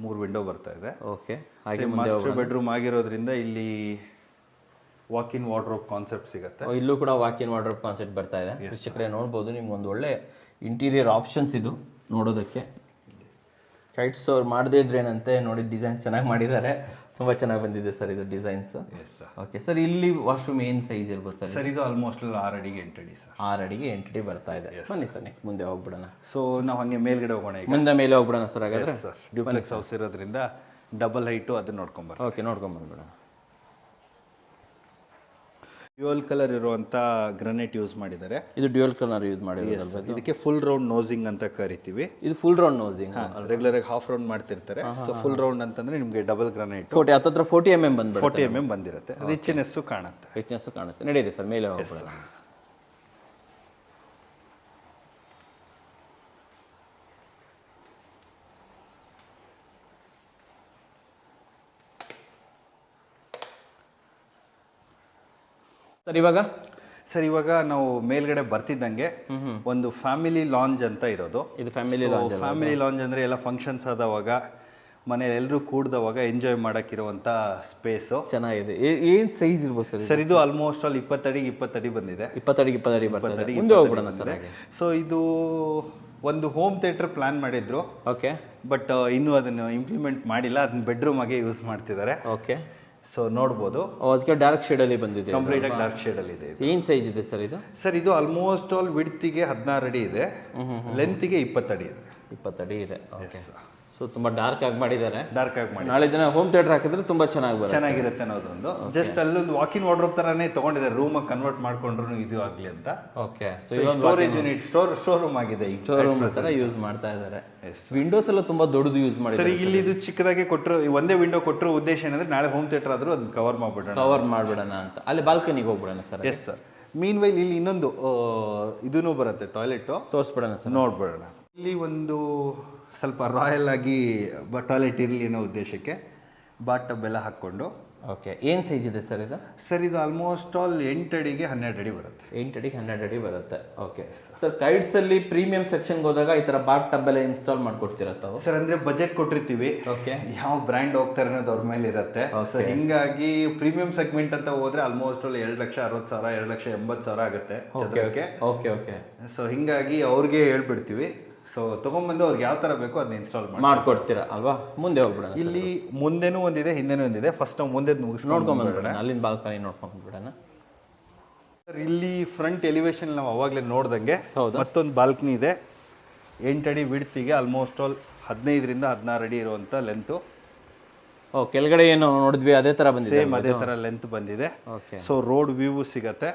3 ವಿಂಡೋ ಬರ್ತಾ ಇದೆ. ಓಕೆ, ಹಾಗೆ ಮಾಸ್ಟರ್ ಬೆಡ್ರೂಮ್ ಆಗಿರೋದ್ರಿಂದ ಇಲ್ಲಿ ವಾಕ್ ಇನ್ ವಾರ್ಡ್ರೋಬ್ ಕಾನ್ಸೆಪ್ಟ್ ಸಿಗುತ್ತೆ. ಇಲ್ಲೂ ಕೂಡ ವಾಕ್ ಇನ್ ವಾರ್ಡ್ರೋಬ್ ಕಾನ್ಸೆಪ್ಟ್ ಬರ್ತಾ ಇದೆ. ವೀಕ್ಷಕರೇ ನೋಡ್ಬೋದು, ನಿಮ್ಗೆ ಒಂದು ಒಳ್ಳೆ ಇಂಟೀರಿಯರ್ ಆಪ್ಷನ್ಸ್ ಇದು ನೋಡೋದಕ್ಕೆ. ಕೈಟ್ಸ್ ಅವ್ರು ಮಾಡದೇ ಇದ್ರೆ ಏನಂತೆ ನೋಡಿ, ಡಿಸೈನ್ ಚೆನ್ನಾಗಿ ಮಾಡಿದ್ದಾರೆ, ತುಂಬ ಚೆನ್ನಾಗಿ ಬಂದಿದೆ ಸರ್ ಇದು ಡಿಸೈನ್ಸ್. ಓಕೆ ಸರ್, ಇಲ್ಲಿ ವಾಶ್ರೂಮ್ ಏನು ಸೈಜ್ ಇರ್ಬೋದು ಸರ್? ಸರ್ ಇದು ಆಲ್ಮೋಸ್ಟ್ 6 ಅಡಿಗೆ 8 ಅಡಿ ಸರ್. 6 ಅಡಿಗೆ 8 ಅಡಿ ಬರ್ತಾ ಇದೆ. ಬನ್ನಿ ಸರ್, ನೆಕ್ಸ್ಟ್ ಮುಂದೆ ಹೋಗ್ಬಿಡೋಣ. ಸೊ ನಾವು ಹಂಗೆ ಮೇಲ್ಗಡೆ ಹೋಗೋಣ ಈಗ. ಮುಂದೆ ಮೇಲೆ ಹೋಗ್ಬಿಡೋಣ ಸರ್ ಹಾಗಾದ್ರೆ. ಸರ್ ಡ್ಯೂಪ್ಲೆಕ್ಸ್ ಹೌಸ್ ಇರೋದ್ರಿಂದ ಡಬಲ್ ಹೈಟು ಅದನ್ನ ನೋಡ್ಕೊಂಬರ್ತೀವಿ. ಓಕೆ, ನೋಡ್ಕೊಂಬಂದ್ಬಿಡೋಣ. ಡ್ಯುಯಲ್ ಕಲರ್ ಇರುವಂತ ಗ್ರಾನೈಟ್ ಯೂಸ್ ಮಾಡಿದ್ದಾರೆ. ಇದು ಡ್ಯುಯಲ್ ಕಲರ್ ಯೂಸ್ ಮಾಡಿರೋದು. ಇದಕ್ಕೆ ಫುಲ್ ರೌಂಡ್ ನೋಸಿಂಗ್ ಅಂತ ಕರಿತೀವಿ. ಇದು ಫುಲ್ ರೌಂಡ್ ನೋಸಿಂಗ್. ರೆಗ್ಯುಲರ್ ಆಗಿ ಹಾಫ್ ರೌಂಡ್ ಮಾಡ್ತಿರ್ತಾರೆ. ಸೊ ಫುಲ್ ರೌಂಡ್ ಅಂತಂದ್ರೆ ನಿಮಗೆ ಡಬಲ್ ಗ್ರಾನೈಟ್ 40 mm ಬಂದ್ಬಿಡುತ್ತೆ. 40 mm ಬಂದಿರುತ್ತೆ. ರಿಚ್ನೆಸ್ ಕಾಣುತ್ತೆ. ರಿಚ್ನೆಸ್ ಕಾಣುತ್ತೆ. ನಡೀರಿ ಸರ್, ಮೇಲೆ ಹೋಗ್ಬಿಡೋಣ. ಸರ್ ಇವಾಗ ನಾವು ಮೇಲ್ಗಡೆ ಬರ್ತಿದ್ದಂಗೆ ಒಂದು ಫ್ಯಾಮಿಲಿ ಲಾಂಜ್ ಅಂತ ಇರೋದು. ಇದು ಫ್ಯಾಮಿಲಿ ಲಾಂಜ್. ಫ್ಯಾಮಿಲಿ ಲಾಂಜ್ ಅಂದ್ರೆ ಎಲ್ಲ ಫಂಕ್ಷನ್ಸ್ ಆದವಾಗ ಮನೇಲಿ ಎಲ್ಲರೂ ಕೂಡ್ದವಾಗ ಎಂಜಾಯ್ ಮಾಡಕ್ಕಿರುವಂತ ಸ್ಪೇಸ್ ಚೆನ್ನಾಗಿದೆ. ಏನ್ ಸೈಜ್ ಇರ್ಬೋದು ಸರ್? ಸರ್ ಇದು ಆಲ್ಮೋಸ್ಟ್ ಅಲ್ಲಿ 20 ಅಡಿಗೆ 20 ಅಡಿ ಬಂದಿದೆ. 20 ಅಡಿಗೆ 20 ಅಡಿ ಬರ್ತದೆ. ಮುಂದೆ ಹೋಗ್ಬಿಡೋಣ ಸರ್. ಸೊ ಇದು ಒಂದು ಹೋಮ್ ಥಿಯೇಟರ್ ಪ್ಲಾನ್ ಮಾಡಿದ್ರು. ಓಕೆ, ಬಟ್ ಇನ್ನೂ ಅದನ್ನು ಇಂಪ್ಲಿಮೆಂಟ್ ಮಾಡಿಲ್ಲ. ಅದನ್ನ ಬೆಡ್ರೂಮ್ ಆಗಿ ಯೂಸ್ ಮಾಡ್ತಿದ್ದಾರೆ. ಓಕೆ, ಸೊ ನೋಡ್ಬೋದು. ಅದಕ್ಕೆ ಡಾರ್ಕ್ ಶೇಡ್ ಅಲ್ಲಿ ಬಂದಿದೆ. ಕಂಪ್ಲೀಟ್ ಆಗಿ ಡಾರ್ಕ್ ಶೇಡ್ ಅಲ್ಲಿ ಇದೆ. ಏನ್ ಸೈಜ್ ಇದೆ ಸರ್ ಇದು? ಸರ್ ಇದು ಆಲ್ಮೋಸ್ಟ್ ಆಲ್ ವಿಡ್ತಿಗೆ 16 ಅಡಿ ಇದೆ, ಲೆಂತ್ಗೆ 20 ಅಡಿ ಇದೆ. 20 ಅಡಿ ಇದೆ. ಓಕೆ, ಸೊ ತುಂಬಾ ಡಾರ್ಕ್ ಆಗಿ ಮಾಡಿದ್ದಾರೆ. ಡಾರ್ಕ್ ಆಗಿ ಮಾಡಿ ನಾಳೆ ದಿನ ಹೋಮ್ ಥಿಯೇಟರ್ ಹಾಕಿದ್ರೆ ತುಂಬಾ ಚೆನ್ನಾಗಿರುತ್ತೆ ಅನ್ನೋದೊಂದು. ಜಸ್ಟ್ ಅಲ್ಲೊಂದು ವಾಕ್ ಇನ್ ವಾರ್ಡ್ರೋಬ್ ತರಾನೇ ತಗೊಂಡಿದ್ದಾರೆ. ರೂಮ್ ಆಗಿ ಕನ್ವರ್ಟ್ ಮಾಡ್ಕೊಂಡ್ರು ಇದು ಆಗ್ಲಿ ಅಂತ. Okay, so storage unit store room ಆಗಿದೆ. ಈಗ ಸ್ಟೋರ್ ರೂಮ್ ತರ ಯೂಸ್ ಮಾಡ್ತಾ ಇದ್ದಾರೆ. ವಿಂಡೋಸ್ ಎಲ್ಲ ತುಂಬಾ ದೊಡ್ಡದು ಯೂಸ್ ಮಾಡಿದ್ದಾರೆ. ಸರಿ, ಇಲ್ಲಿ ಇದು ಚಿಕ್ಕದಾಗಿ ಕೊಟ್ಟರು, ಒಂದೇ ವಿಂಡೋ ಕೊಟ್ಟರು. ಉದ್ದೇಶ ಏನಂದ್ರೆ ನಾಳೆ ಹೋಮ್ ಥಿಯೇಟರ್ ಆದ್ರೂ ಅದನ್ನ ಕವರ್ ಮಾಡ್ಬಿಡೋಣ ಅಂತ. ಅಲ್ಲಿ ಬಾಲ್ಕನಿಗೆ ಹೋಗ್ಬಿಡೋಣ sir. Yes sir. Meanwhile ಇಲ್ಲಿ ಇನ್ನೊಂದು ಇದೂ ಬರುತ್ತೆ, ಟಾಯ್ಲೆಟ್. ತೋರಿಸ್ಬಿಡೋಣ ಸರ್, ನೋಡ್ಬಿಡೋಣ. ಇಲ್ಲಿ ಒಂದು ಸ್ವಲ್ಪ ರಾಯಲ್ ಆಗಿ ಟಾಯ್ಲೆಟ್ ಇರಲಿ ಅನ್ನೋ ಉದ್ದೇಶಕ್ಕೆ ಬಾತ್ ಟಬ್ ಎಲ್ಲ ಹಾಕ್ಕೊಂಡು. ಓಕೆ, ಏನು ಸೈಜ್ ಇದೆ ಸರ್ ಇದು? ಸರ್ ಇದು ಆಲ್ಮೋಸ್ಟ್ ಆಲ್ 8 ಅಡಿಗೆ 12 ಅಡಿ ಬರುತ್ತೆ. 8 ಅಡಿಗೆ 12 ಅಡಿ ಬರುತ್ತೆ. ಓಕೆ ಸರ್, ಕೈಟ್ಸ್ ಅಲ್ಲಿ ಪ್ರೀಮಿಯಂ ಸೆಕ್ಷನ್ಗೆ ಹೋದಾಗ ಈ ತರ ಬಾತ್ ಟಬ್ ಎಲ್ಲ ಇನ್ಸ್ಟಾಲ್ ಮಾಡ್ಕೊಡ್ತೀರಾ ತಾವು? ಸರ್ ಅಂದ್ರೆ ಬಜೆಟ್ ಕೊಟ್ಟಿರ್ತೀವಿ. ಓಕೆ, ಯಾವ ಬ್ರ್ಯಾಂಡ್ ಹೋಗ್ತಾರೆ ಅನ್ನೋದು ಅವ್ರ ಮೇಲೆ ಇರುತ್ತೆ. ಸೊ ಹಿಂಗಾಗಿ ಪ್ರೀಮಿಯಂ ಸೆಗ್ಮೆಂಟ್ ಅಂತ ಹೋದ್ರೆ ಆಲ್ಮೋಸ್ಟ್ ಆಲ್ 2,60,000 2,80,000 ಆಗುತ್ತೆ ಚದರಕ್ಕೆ. Okay okay. ಸೊ ಹಿಂಗಾಗಿ ಅವ್ರಿಗೆ ಹೇಳ್ಬಿಡ್ತೀವಿ. ಸೊ ತಗೊಂಡ್ಬಂದು ಅವ್ರಿಗೆ ಯಾವ ತರ ಬೇಕೋ ಅದನ್ನ ಇನ್ಸ್ಟಾಲ್ ಮಾಡ್ಕೊಡ್ತೀರಾ ಅಲ್ವಾ? ಮುಂದೆ ಹೋಗ್ಬಿಡೋಣ. ಇಲ್ಲಿ ಮುಂದೆನೂ ಒಂದಿದೆ, ಹಿಂದೆನೂ ಒಂದಿದೆ. ಫಸ್ಟ್ ನಾವು ಮುಂದೆ ನೋಡ್ಕೊಂಡ್ಬಿಡೋಣ, ಅಲ್ಲಿಂದ ಬಾಲ್ಕನಿ ನೋಡ್ಕೊಂಡ್ಬಿಡೋಣ. ಸರ್ ಇಲ್ಲಿ ಫ್ರಂಟ್ ಎಲಿವೇಶನ್ ನಾವು ಅವಾಗಲೇ ನೋಡ್ದಂಗೆ ಮತ್ತೊಂದು ಬಾಲ್ಕನಿ ಇದೆ. 8 ಅಡಿ ವಿಡ್ತಿಗೆ ಆಲ್ಮೋಸ್ಟ್ ಆಲ್ 15ರಿಂದ 16 ಅಡಿ ಇರುವಂತ ಲೆಂತ್. ಕೆಳಗಡೆ ಏನು ನೋಡಿದ್ವಿ ಅದೇ ತರ ಬಂದಿದೆ. ಸೇಮ್ ಅದೇ ತರ ಲೆಂತ್ ಬಂದಿದೆ. ಓಕೆ, ಸೊ ರೋಡ್ ವ್ಯೂ ಸಿಗತ್ತೆ.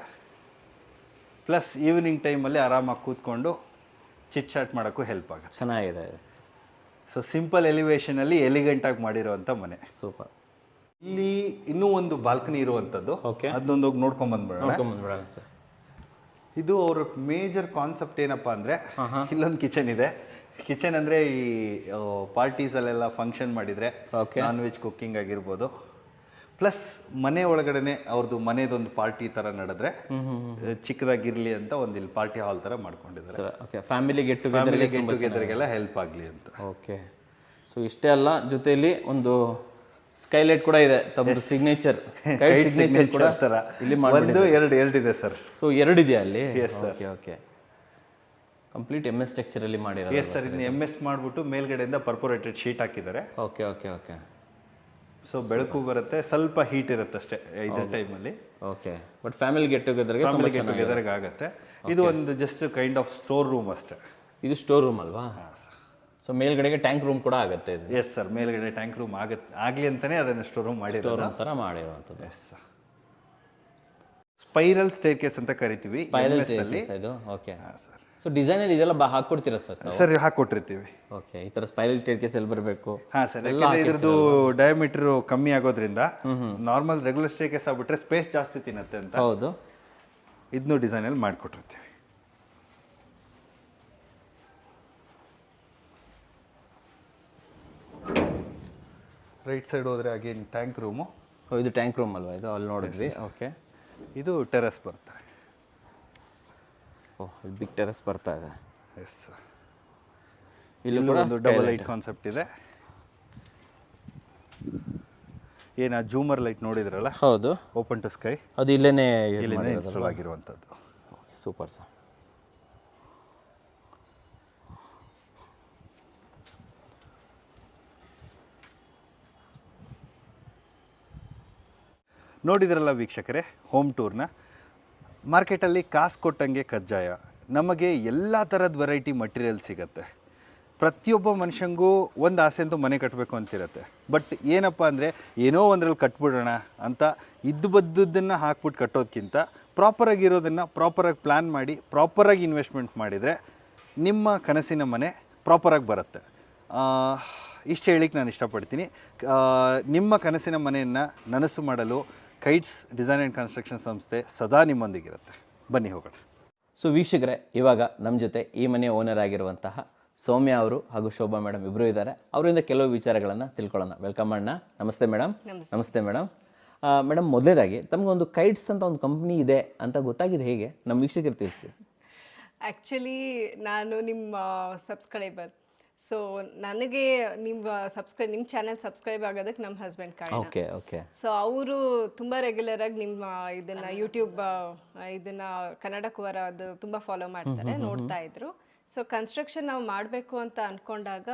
ಪ್ಲಸ್ ಈವ್ನಿಂಗ್ ಟೈಮಲ್ಲಿ ಆರಾಮಾಗಿ ಕೂತ್ಕೊಂಡು ಚಿಟ್ ಚಾಟ್ ಮಾಡೋಕ್ಕೂ ಹೆಲ್ಪ್ ಆಗುತ್ತೆ. ಚೆನ್ನಾಗಿದೆ. ಸೊ ಸಿಂಪಲ್ ಎಲಿವೇಶನ್ ಅಲ್ಲಿ ಎಲಿಗೆಂಟ್ ಆಗಿ ಮಾಡಿರುವಂತ ಮನೆ. ಸೂಪರ್. ಇಲ್ಲಿ ಇನ್ನೂ ಒಂದು ಬಾಲ್ಕನಿ ಇರುವಂತದ್ದು. ಅದೊಂದು ಹೋಗಿ ನೋಡ್ಕೊಂಡ್ ಬಂದ್ಬಿಡೋಣ ಸರ್. ಇದು ಅವ್ರ ಮೇಜರ್ ಕಾನ್ಸೆಪ್ಟ್ ಏನಪ್ಪಾ ಅಂದ್ರೆ, ಇಲ್ಲೊಂದು ಕಿಚನ್ ಇದೆ. ಕಿಚನ್ ಅಂದ್ರೆ ಈ ಪಾರ್ಟೀಸ್ ಅಲ್ಲೆಲ್ಲ ಫಂಕ್ಷನ್ ಮಾಡಿದ್ರೆ ನಾನ್ ವೆಜ್ ಕುಕ್ಕಿಂಗ್ ಆಗಿರ್ಬೋದು. ಪ್ಲಸ್ ಮನೆ ಒಳಗಡೆನೆ ಅವ್ರದ್ದು ಮನೆದೊಂದು ಪಾರ್ಟಿ ತರ ನಡೆದ್ರೆ ಚಿಕ್ಕದಾಗಿರ್ಲಿ ಅಂತ ಒಂದು ಇಲ್ಲಿ ಪಾರ್ಟಿ ಹಾಲ್ ತರ ಮಾಡ್ಕೊಂಡಿದ್ದಾರೆ. ಓಕೆ, ಫ್ಯಾಮಿಲಿ ಗೆಟ್ ಟುಗೆದರ್ಗೆಲ್ಲ ಹೆಲ್ಪ್ ಆಗಲಿ ಅಂತ. ಓಕೆ, ಸೊ ಇಷ್ಟೇ ಅಲ್ಲ, ಜೊತೆಯಲ್ಲಿ ಒಂದು ಸ್ಕೈಲೈಟ್ ಕೂಡ ಇದೆ. ತಮ್ಮ ಸಿಗ್ನೇಚರ್ ಕೂಡ ಇಲ್ಲಿ ಎರಡು ಇದೆ ಸರ್. ಸೊ 2 ಇದೆಯಾ ಅಲ್ಲಿ? Okay okay. Complete MS structure ಅಲ್ಲಿ ಮಾಡಿರೋದು. ಎಸ್ ಸರ್, ಇನ್ನು MS ಮಾಡ್ಬಿಟ್ಟು ಮೇಲ್ಗಡೆಯಿಂದ ಪರ್ಪೋರೇಟೆಡ್ ಶೀಟ್ ಹಾಕಿದ್ದಾರೆ. Okay okay okay. ಸೊ ಬೆಳಕು ಬರುತ್ತೆ, ಸ್ವಲ್ಪ ಹೀಟ್ ಇರುತ್ತೆ ಅಷ್ಟೇ ಇದೇ ಟೈಮಲ್ಲಿ. ಓಕೆ, ಬಟ್ ಫ್ಯಾಮಿಲಿ ಗೆಟ್ ಟುಗೆದರ್ಗೆ ಆಗುತ್ತೆ. ಇದು ಒಂದು just kind of store room ಅಷ್ಟೇ. ಇದು ಸ್ಟೋರ್ ರೂಮ್ ಅಲ್ವಾ? ಸೊ ಮೇಲ್ಗಡೆಗೆ ಟ್ಯಾಂಕ್ ರೂಮ್ ಕೂಡ ಆಗುತ್ತೆ ಇದು. ಎಸ್ ಸರ್, ಮೇಲ್ಗಡೆ ಟ್ಯಾಂಕ್ ರೂಮ್ ಆಗಲಿ ಅಂತಾನೆ ಅದನ್ನ ಸ್ಟೋರ್ ರೂಮ್ ಮಾಡಿರುವಂಥದ್ದು. Yes sir. Spiral stair case ಅಂತ ಕರಿತೀವಿ. ಇದು ಓಕೆ ಸರ್. ಸೊ ಡಿಸೈನ್ ಅಲ್ಲಿ ಇದೆಲ್ಲ ಹಾಕೊಡ್ತೀರಾ ಸರ್? ಸರ್ ಹಾಕೊಟ್ಟಿರ್ತೀವಿ. ಓಕೆ, ಈ ತರ ಸ್ಪೈರಲ್ ಸ್ಟೇರ್ ಕೇಸ್ ಎಲ್ಲಿ ಬರಬೇಕು? ಸರ್, ಇದ್ರದ್ದು ಡಯಾಮೀಟರ್ ಕಮ್ಮಿ ಆಗೋದ್ರಿಂದ ನಾರ್ಮಲ್ ರೆಗ್ಯುಲರ್ ಸ್ಟೇರ್ ಕೇಸ್ ಆಗ್ಬಿಟ್ರೆ ಸ್ಪೇಸ್ ಜಾಸ್ತಿ ತಿನ್ನತ್ತೆ ಅಂತ. ಹೌದು, ಇದನ್ನು ಡಿಸೈನ್ ಅಲ್ಲಿ ಮಾಡ್ಕೊಟ್ಟಿರ್ತೀವಿ. ರೈಟ್ ಸೈಡ್ ಹೋದ್ರೆ ಅಗೇನ್ ಟ್ಯಾಂಕ್ ರೂಮು. ಇದು ಟ್ಯಾಂಕ್ ರೂಮ್ ಅಲ್ವಾ? ಇದು ಅಲ್ಲಿ ನೋಡಿದ್ವಿ. ಓಕೆ, ಇದು ಟೆರೆಸ್ ಬರ್ತಾರೆ. ಓಹ್ ಬಿಗ್ ಟೆರೆಸ್ ಬರ್ತಾ ಇದೆ. ಎಸ್, ಇಲ್ಲಿ ಇಲ್ಲೂ ಕೂಡ ಒಂದು ಡಬಲ್ ಲೈಟ್ ಕಾನ್ಸೆಪ್ಟ್ ಇದೆ. ಏನು ಜೂಮರ್ ಲೈಟ್ ನೋಡಿದ್ರಲ್ಲ, ಹೌದು, ಓಪನ್ ಟು ಸ್ಕೈ, ಅದು ಇಲ್ಲೇನೆ ಇನ್ಸ್ಟಾಲ್ ಆಗಿರುವಂಥದ್ದು. Super sir. ನೋಡಿದ್ರಲ್ಲ ವೀಕ್ಷಕರೇ ಹೋಮ್ ಟೂರ್ನ. ಮಾರ್ಕೆಟಲ್ಲಿ ಕಾಸು ಕೊಟ್ಟಂಗೆ ಕಜ್ಜಾಯ, ನಮಗೆ ಎಲ್ಲ ಥರದ ವೆರೈಟಿ ಮಟೀರಿಯಲ್ ಸಿಗುತ್ತೆ. ಪ್ರತಿಯೊಬ್ಬ ಮನುಷ್ಯಂಗೂ ಒಂದು ಆಸೆ ಅಂತೂ ಮನೆ ಕಟ್ಟಬೇಕು ಅಂತಿರುತ್ತೆ. ಬಟ್ ಏನಪ್ಪ ಅಂದರೆ ಏನೋ ಒಂದ್ರಲ್ಲಿ ಕಟ್ಬಿಡೋಣ ಅಂತ ಬದ್ದನ್ನು ಹಾಕ್ಬಿಟ್ಟು ಕಟ್ಟೋದಕ್ಕಿಂತ ಪ್ರಾಪರಾಗಿರೋದನ್ನು ಪ್ರಾಪರಾಗಿ ಪ್ಲ್ಯಾನ್ ಮಾಡಿ ಪ್ರಾಪರಾಗಿ ಇನ್ವೆಸ್ಟ್ಮೆಂಟ್ ಮಾಡಿದರೆ ನಿಮ್ಮ ಕನಸಿನ ಮನೆ ಪ್ರಾಪರಾಗಿ ಬರುತ್ತೆ. ಇಷ್ಟು ಹೇಳಿಕ್ಕೆ ನಾನು ಇಷ್ಟಪಡ್ತೀನಿ. ನಿಮ್ಮ ಕನಸಿನ ಮನೆಯನ್ನು ನನಸು ಮಾಡಲು ಕೈಟ್ಸ್ ಡಿಸೈನ್ ಆ್ಯಂಡ್ ಕನ್ಸ್ಟ್ರಕ್ಷನ್ ಸಂಸ್ಥೆ ಸದಾ ನಿಮ್ಮೊಂದಿಗಿರುತ್ತೆ. ಬನ್ನಿ ಹೋಗೋಣ. ಸೊ ವೀಕ್ಷಕರೇ, ಇವಾಗ ನಮ್ಮ ಜೊತೆ ಈ ಮನೆಯ ಓನರ್ ಆಗಿರುವಂತಹ ಸೌಮ್ಯ ಅವರು ಹಾಗೂ ಶೋಭಾ ಮೇಡಮ್ ಇಬ್ಬರು ಇದ್ದಾರೆ. ಅವರಿಂದ ಕೆಲವು ವಿಚಾರಗಳನ್ನು ತಿಳ್ಕೊಳ್ಳೋಣ. ವೆಲ್ಕಮ್ ಅಣ್ಣ. ನಮಸ್ತೆ ಮೇಡಮ್. ನಮಸ್ತೆ ಮೇಡಮ್. ಮೇಡಮ್, ಮೊದಲೇದಾಗಿ ತಮಗೊಂದು ಕೈಟ್ಸ್ ಅಂತ ಒಂದು ಕಂಪ್ನಿ ಇದೆ ಅಂತ ಗೊತ್ತಾಗಿದೆ ಹೇಗೆ? ನಮ್ಮ ವೀಕ್ಷಕರು ತಿಳಿಸಿ. ಆ್ಯಕ್ಚುಲಿ ನಾನು ನಿಮ್ಮ ಸಬ್ಸ್ಕ್ರೈಬರ್. ಸೊ ನನಗೆ ನಿಮ್ಮ ಚಾನೆಲ್ ಸಬ್ಸ್ಕ್ರೈಬ್ ಆಗೋದಕ್ಕೆ ನಮ್ಮ ಹಸ್ಬೆಂಡ್ ಕಾರಣ. Okay okay. ಸೊ ಅವರು ತುಂಬ ರೆಗ್ಯುಲರಾಗಿ ನಿಮ್ಮ ಇದನ್ನು ಯೂಟ್ಯೂಬ್ ಇದನ್ನು ಕನ್ನಡ ಕುವರ ಅದು ತುಂಬ ಫಾಲೋ ಮಾಡ್ತಾರೆ, ನೋಡ್ತಾ ಇದ್ರು. ಸೊ ಕನ್ಸ್ಟ್ರಕ್ಷನ್ ನಾವು ಮಾಡಬೇಕು ಅಂತ ಅಂದ್ಕೊಂಡಾಗ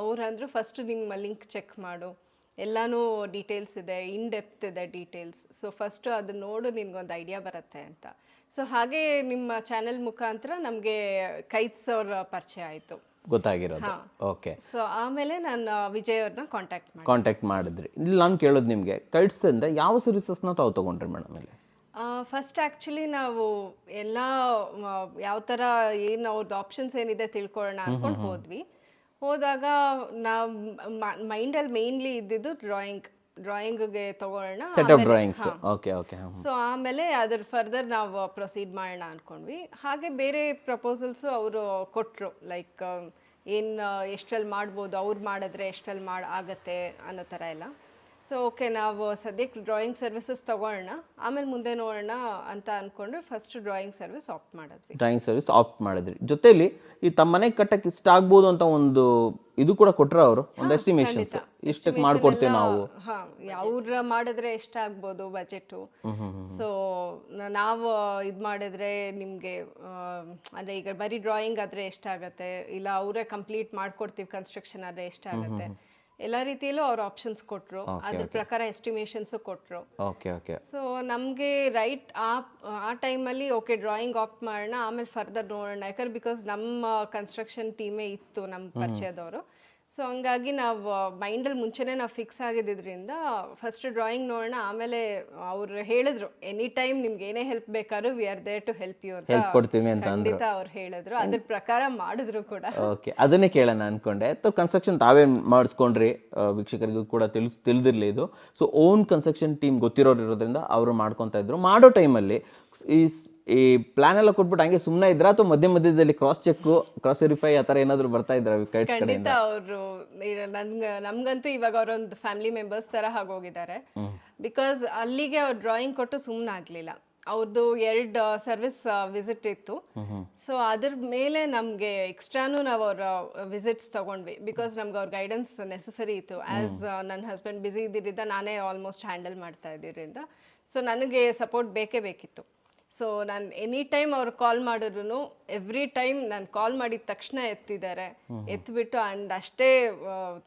ಅವ್ರಂದ್ರು ಫಸ್ಟ್ ನಿಮ್ಮ ಲಿಂಕ್ ಚೆಕ್ ಮಾಡು, ಎಲ್ಲನೂ ಡೀಟೇಲ್ಸ್ ಇದೆ, ಇನ್ ಡೆಪ್ತ್ ಇದೆ ಡೀಟೇಲ್ಸ್. ಸೊ ಫಸ್ಟು ಅದನ್ನ ನೋಡು, ನಿನ್ಗೊಂದು ಐಡಿಯಾ ಬರುತ್ತೆ ಅಂತ. ಸೊ ಹಾಗೆ ನಿಮ್ಮ ಚಾನೆಲ್ ಮುಖಾಂತರ ನಮಗೆ ಕೈಟ್ಸ್ ಅವ್ರ ಪರಿಚಯ ಆಯಿತು, ಗೊತ್ತಾಗಿರೋದು. ಓಕೆ. ಸೊ ಆಮೇಲೆ ನಾನು ವಿಜಯ್ ಅವ್ರನ್ನ ಕಾಂಟ್ಯಾಕ್ಟ್ ಮಾಡಿದ್ರಿ. ಇಲ್ಲಿ ನಾನು ಕೇಳೋದು ನಿಮಗೆ, ಕೈಟ್ಸ್ ಇಂದ ಯಾವ ಸರ್ವಿಸಸ್ನ ತಾವು ತೊಗೊಂಡ್ರಿ ಮೇಡಮ್? ಇಲ್ಲಿ ಫಸ್ಟ್ ಆ್ಯಕ್ಚುಲಿ ನಾವು ಎಲ್ಲ ಯಾವ ಥರ ಏನು ಅವ್ರದ್ದು ಆಪ್ಷನ್ಸ್ ಏನಿದೆ ತಿಳ್ಕೊಳ್ಳೋಣ ಅಂದ್ಕೊಂಡು ಹೋದಾಗ ನಾವು ಮೈಂಡಲ್ಲಿ ಮೇನ್ಲಿ ಇದ್ದಿದ್ದು ಡ್ರಾಯಿಂಗ್ಗೆ ತಗೊಳ್ಳೋಣ, ಡ್ರಾಯಿಂಗ್ಸ್. Okay okay. ಸೊ ಆಮೇಲೆ ಅದ್ರ ಫರ್ದರ್ ನಾವು ಪ್ರೊಸೀಡ್ ಮಾಡೋಣ ಅಂದ್ಕೊಂಡ್ವಿ. ಹಾಗೆ ಬೇರೆ ಪ್ರಪೋಸಲ್ಸು ಅವರು ಕೊಟ್ಟರು, ಲೈಕ್ ಏನು ಎಷ್ಟರಲ್ಲಿ ಮಾಡ್ಬೋದು, ಅವ್ರು ಮಾಡಿದ್ರೆ ಎಷ್ಟರಲ್ಲಿ ಆಗತ್ತೆ ಅನ್ನೋ ಥರ ಎಲ್ಲ. ಸೊ ಓಕೆ, ನಾವು ಸದ್ಯಕ್ಕೆ ಡ್ರಾಯಿಂಗ್ ಸರ್ವಿಸಸ್ ತೊಗೊಳ್ಳೋಣ, ಆಮೇಲೆ ಮುಂದೆ ನೋಡೋಣ ಅಂತ ಅಂದ್ಕೊಂಡು ಫಸ್ಟ್ ಡ್ರಾಯಿಂಗ್ ಸರ್ವಿಸ್ ಆಪ್ಟ್ ಮಾಡಿದ್ರಿ. ಜೊತೆಲಿ ಈ ತಮ್ಮ ಮನೆಗೆ ಕಟ್ಟಕ್ಕೆ ಇಷ್ಟ ಆಗ್ಬೋದು ಅಂತ ಒಂದು ಇದು ಕೂಡ ಕೊಟ್ರ ಅವರು, ಒಂದು ಎಸ್ಟಿಮೇಷನ್ಸ್ ಇಷ್ಟಕ್ಕೆ ಮಾಡ್ಕೊಡ್ತೀವಿ ನಾವು. ಅವ್ರ ಮಾಡಿದ್ರೆ ಎಷ್ಟಾಗ್ಬೋದು ಬಜೆಟು. ಸೊ ನಾವು ಇದು ಮಾಡಿದ್ರೆ ನಿಮಗೆ ಅಂದರೆ ಈಗ ಬರೀ ಡ್ರಾಯಿಂಗ್ ಆದರೆ ಎಷ್ಟಾಗತ್ತೆ, ಇಲ್ಲ ಅವರೇ ಕಂಪ್ಲೀಟ್ ಮಾಡ್ಕೊಡ್ತೀವಿ ಕನ್ಸ್ಟ್ರಕ್ಷನ್ ಆದರೆ ಎಷ್ಟಾಗತ್ತೆ, ಎಲ್ಲ ರೀತಿಯಲ್ಲೂ ಅವ್ರು ಆಪ್ಷನ್ಸ್ ಕೊಟ್ಟರು. ಅದ್ರ ಪ್ರಕಾರ ಎಸ್ಟಿಮೇಷನ್ಸು ಕೊಟ್ಟರು. Okay okay. ಸೊ ನಮಗೆ ರೈಟ್ ಆ ಟೈಮಲ್ಲಿ ಓಕೆ ಡ್ರಾಯಿಂಗ್ ಆಪ್ಟ್ ಮಾಡೋಣ, ಆಮೇಲೆ ಫರ್ದರ್ ನೋಡೋಣ. ಯಾಕಂದ್ರೆ ಬಿಕಾಸ್ ನಮ್ಮ ಕನ್ಸ್ಟ್ರಕ್ಷನ್ ಟೀಮೇ ಇತ್ತು ನಮ್ಮ ಪರಿಚಯದವರು. ಸೊ ಹಂಗಾಗಿ ನಾವು ಮೈಂಡಲ್ಲಿ ಮುಂಚೆನೇ ನಾವು ಫಿಕ್ಸ್ ಆಗಿದ್ದರಿಂದ ಫಸ್ಟ್ ಡ್ರಾಯಿಂಗ್ ನೋಡೋಣ, ಆಮೇಲೆ ಅವ್ರು ಹೇಳಿದ್ರು ಎನಿ ಟೈಮ್ ನಿಮ್ಗೆ ಏನೇ ಹೆಲ್ಪ್ ಬೇಕಾದ್ರೂ we are there to help you ಅಂತ ಕೊಡ್ತೀವಿ ಅಂತ ಖಂಡಿತ ಅವ್ರು ಹೇಳಿದ್ರು. ಅದ್ರ ಪ್ರಕಾರ ಮಾಡಿದ್ರು ಕೂಡ. ಓಕೆ, ಅದನ್ನೇ ಕೇಳೋಣ ಅನ್ಕೊಂಡೆ. ಕನ್ಸ್ಟ್ರಕ್ಷನ್ ತಾವೇ ಮಾಡಿಸ್ಕೊಂಡ್ರಿ, ವೀಕ್ಷಕರಿಗೂ ಕೂಡ ತಿಳಿದಿರಲಿ ಇದು. ಸೊ ಓನ್ ಕನ್ಸ್ಟ್ರಕ್ಷನ್ ಟೀಮ್ ಗೊತ್ತಿರೋರು ಇರೋದ್ರಿಂದ ಅವರು ಮಾಡ್ಕೊತಾ ಇದ್ರು. ಮಾಡೋ ಟೈಮಲ್ಲಿ ಈ ಪ್ಲಾನ್ ಎಲ್ಲ ಕೊಟ್ಬಿಟ್ಟು ಹಂಗೆ ಸುಮ್ಮನೆ ಇದ್ರ ಅಥವಾ ಮಧ್ಯದಲ್ಲಿ ಕ್ರಾಸ್ ವೆರಿಫೈ ಆ ಥರ ಏನಾದ್ರು ಬರ್ತಾ ಇದ್ರ ಕೈಟ್ಸ್ ಕಡೆಯಿಂದ? ಅವರು ನಮ್ಗಂತೂ ಇವಾಗ ಅವರೊಂದು ಫ್ಯಾಮಿಲಿ ಮೆಂಬರ್ಸ್ ತರ ಆಗೋಗಿದ್ದಾರೆ. ಬಿಕಾಸ್ ಅಲ್ಲಿಗೆ ಅವ್ರು ಡ್ರಾಯಿಂಗ್ ಕೊಟ್ಟು ಸುಮ್ಮನೆ ಆಗ್ಲಿಲ್ಲ. ಅವ್ರದ್ದು 2 ಸರ್ವಿಸ್ ವಿಸಿಟ್ ಇತ್ತು. ಸೊ ಅದ್ರ ಮೇಲೆ ನಮಗೆ ಎಕ್ಸ್ಟ್ರಾನು ನಾವು ಅವ್ರ ವಿಸಿಟ್ಸ್ ತಗೊಂಡ್ವಿ. ಬಿಕಾಸ್ ನಮ್ಗೆ ಅವ್ರ ಗೈಡೆನ್ಸ್ ನೆಸಸರಿ ಇತ್ತು. ಆಸ್ ನನ್ನ ಹಸ್ಬೆಂಡ್ ಬ್ಯುಸಿ ಇದ್ದಿದ್ದರಿಂದ ನಾನೇ ಆಲ್ಮೋಸ್ಟ್ ಹ್ಯಾಂಡಲ್ ಮಾಡ್ತಾ ಇದ್ದಿದ್ದರಿಂದ ಸೊ ನನಗೆ ಸಪೋರ್ಟ್ ಬೇಕಿತ್ತು. ಸೊ ನಾನು ಎನಿ ಟೈಮ್ ಅವ್ರು ಕಾಲ್ ಮಾಡಿದ್ರು ಎವ್ರಿ ಟೈಮ್ ನಾನು ಕಾಲ್ ಮಾಡಿದ ತಕ್ಷಣ ಎತ್ತಿಬಿಟ್ಟು ಆ್ಯಂಡ್ ಅಷ್ಟೇ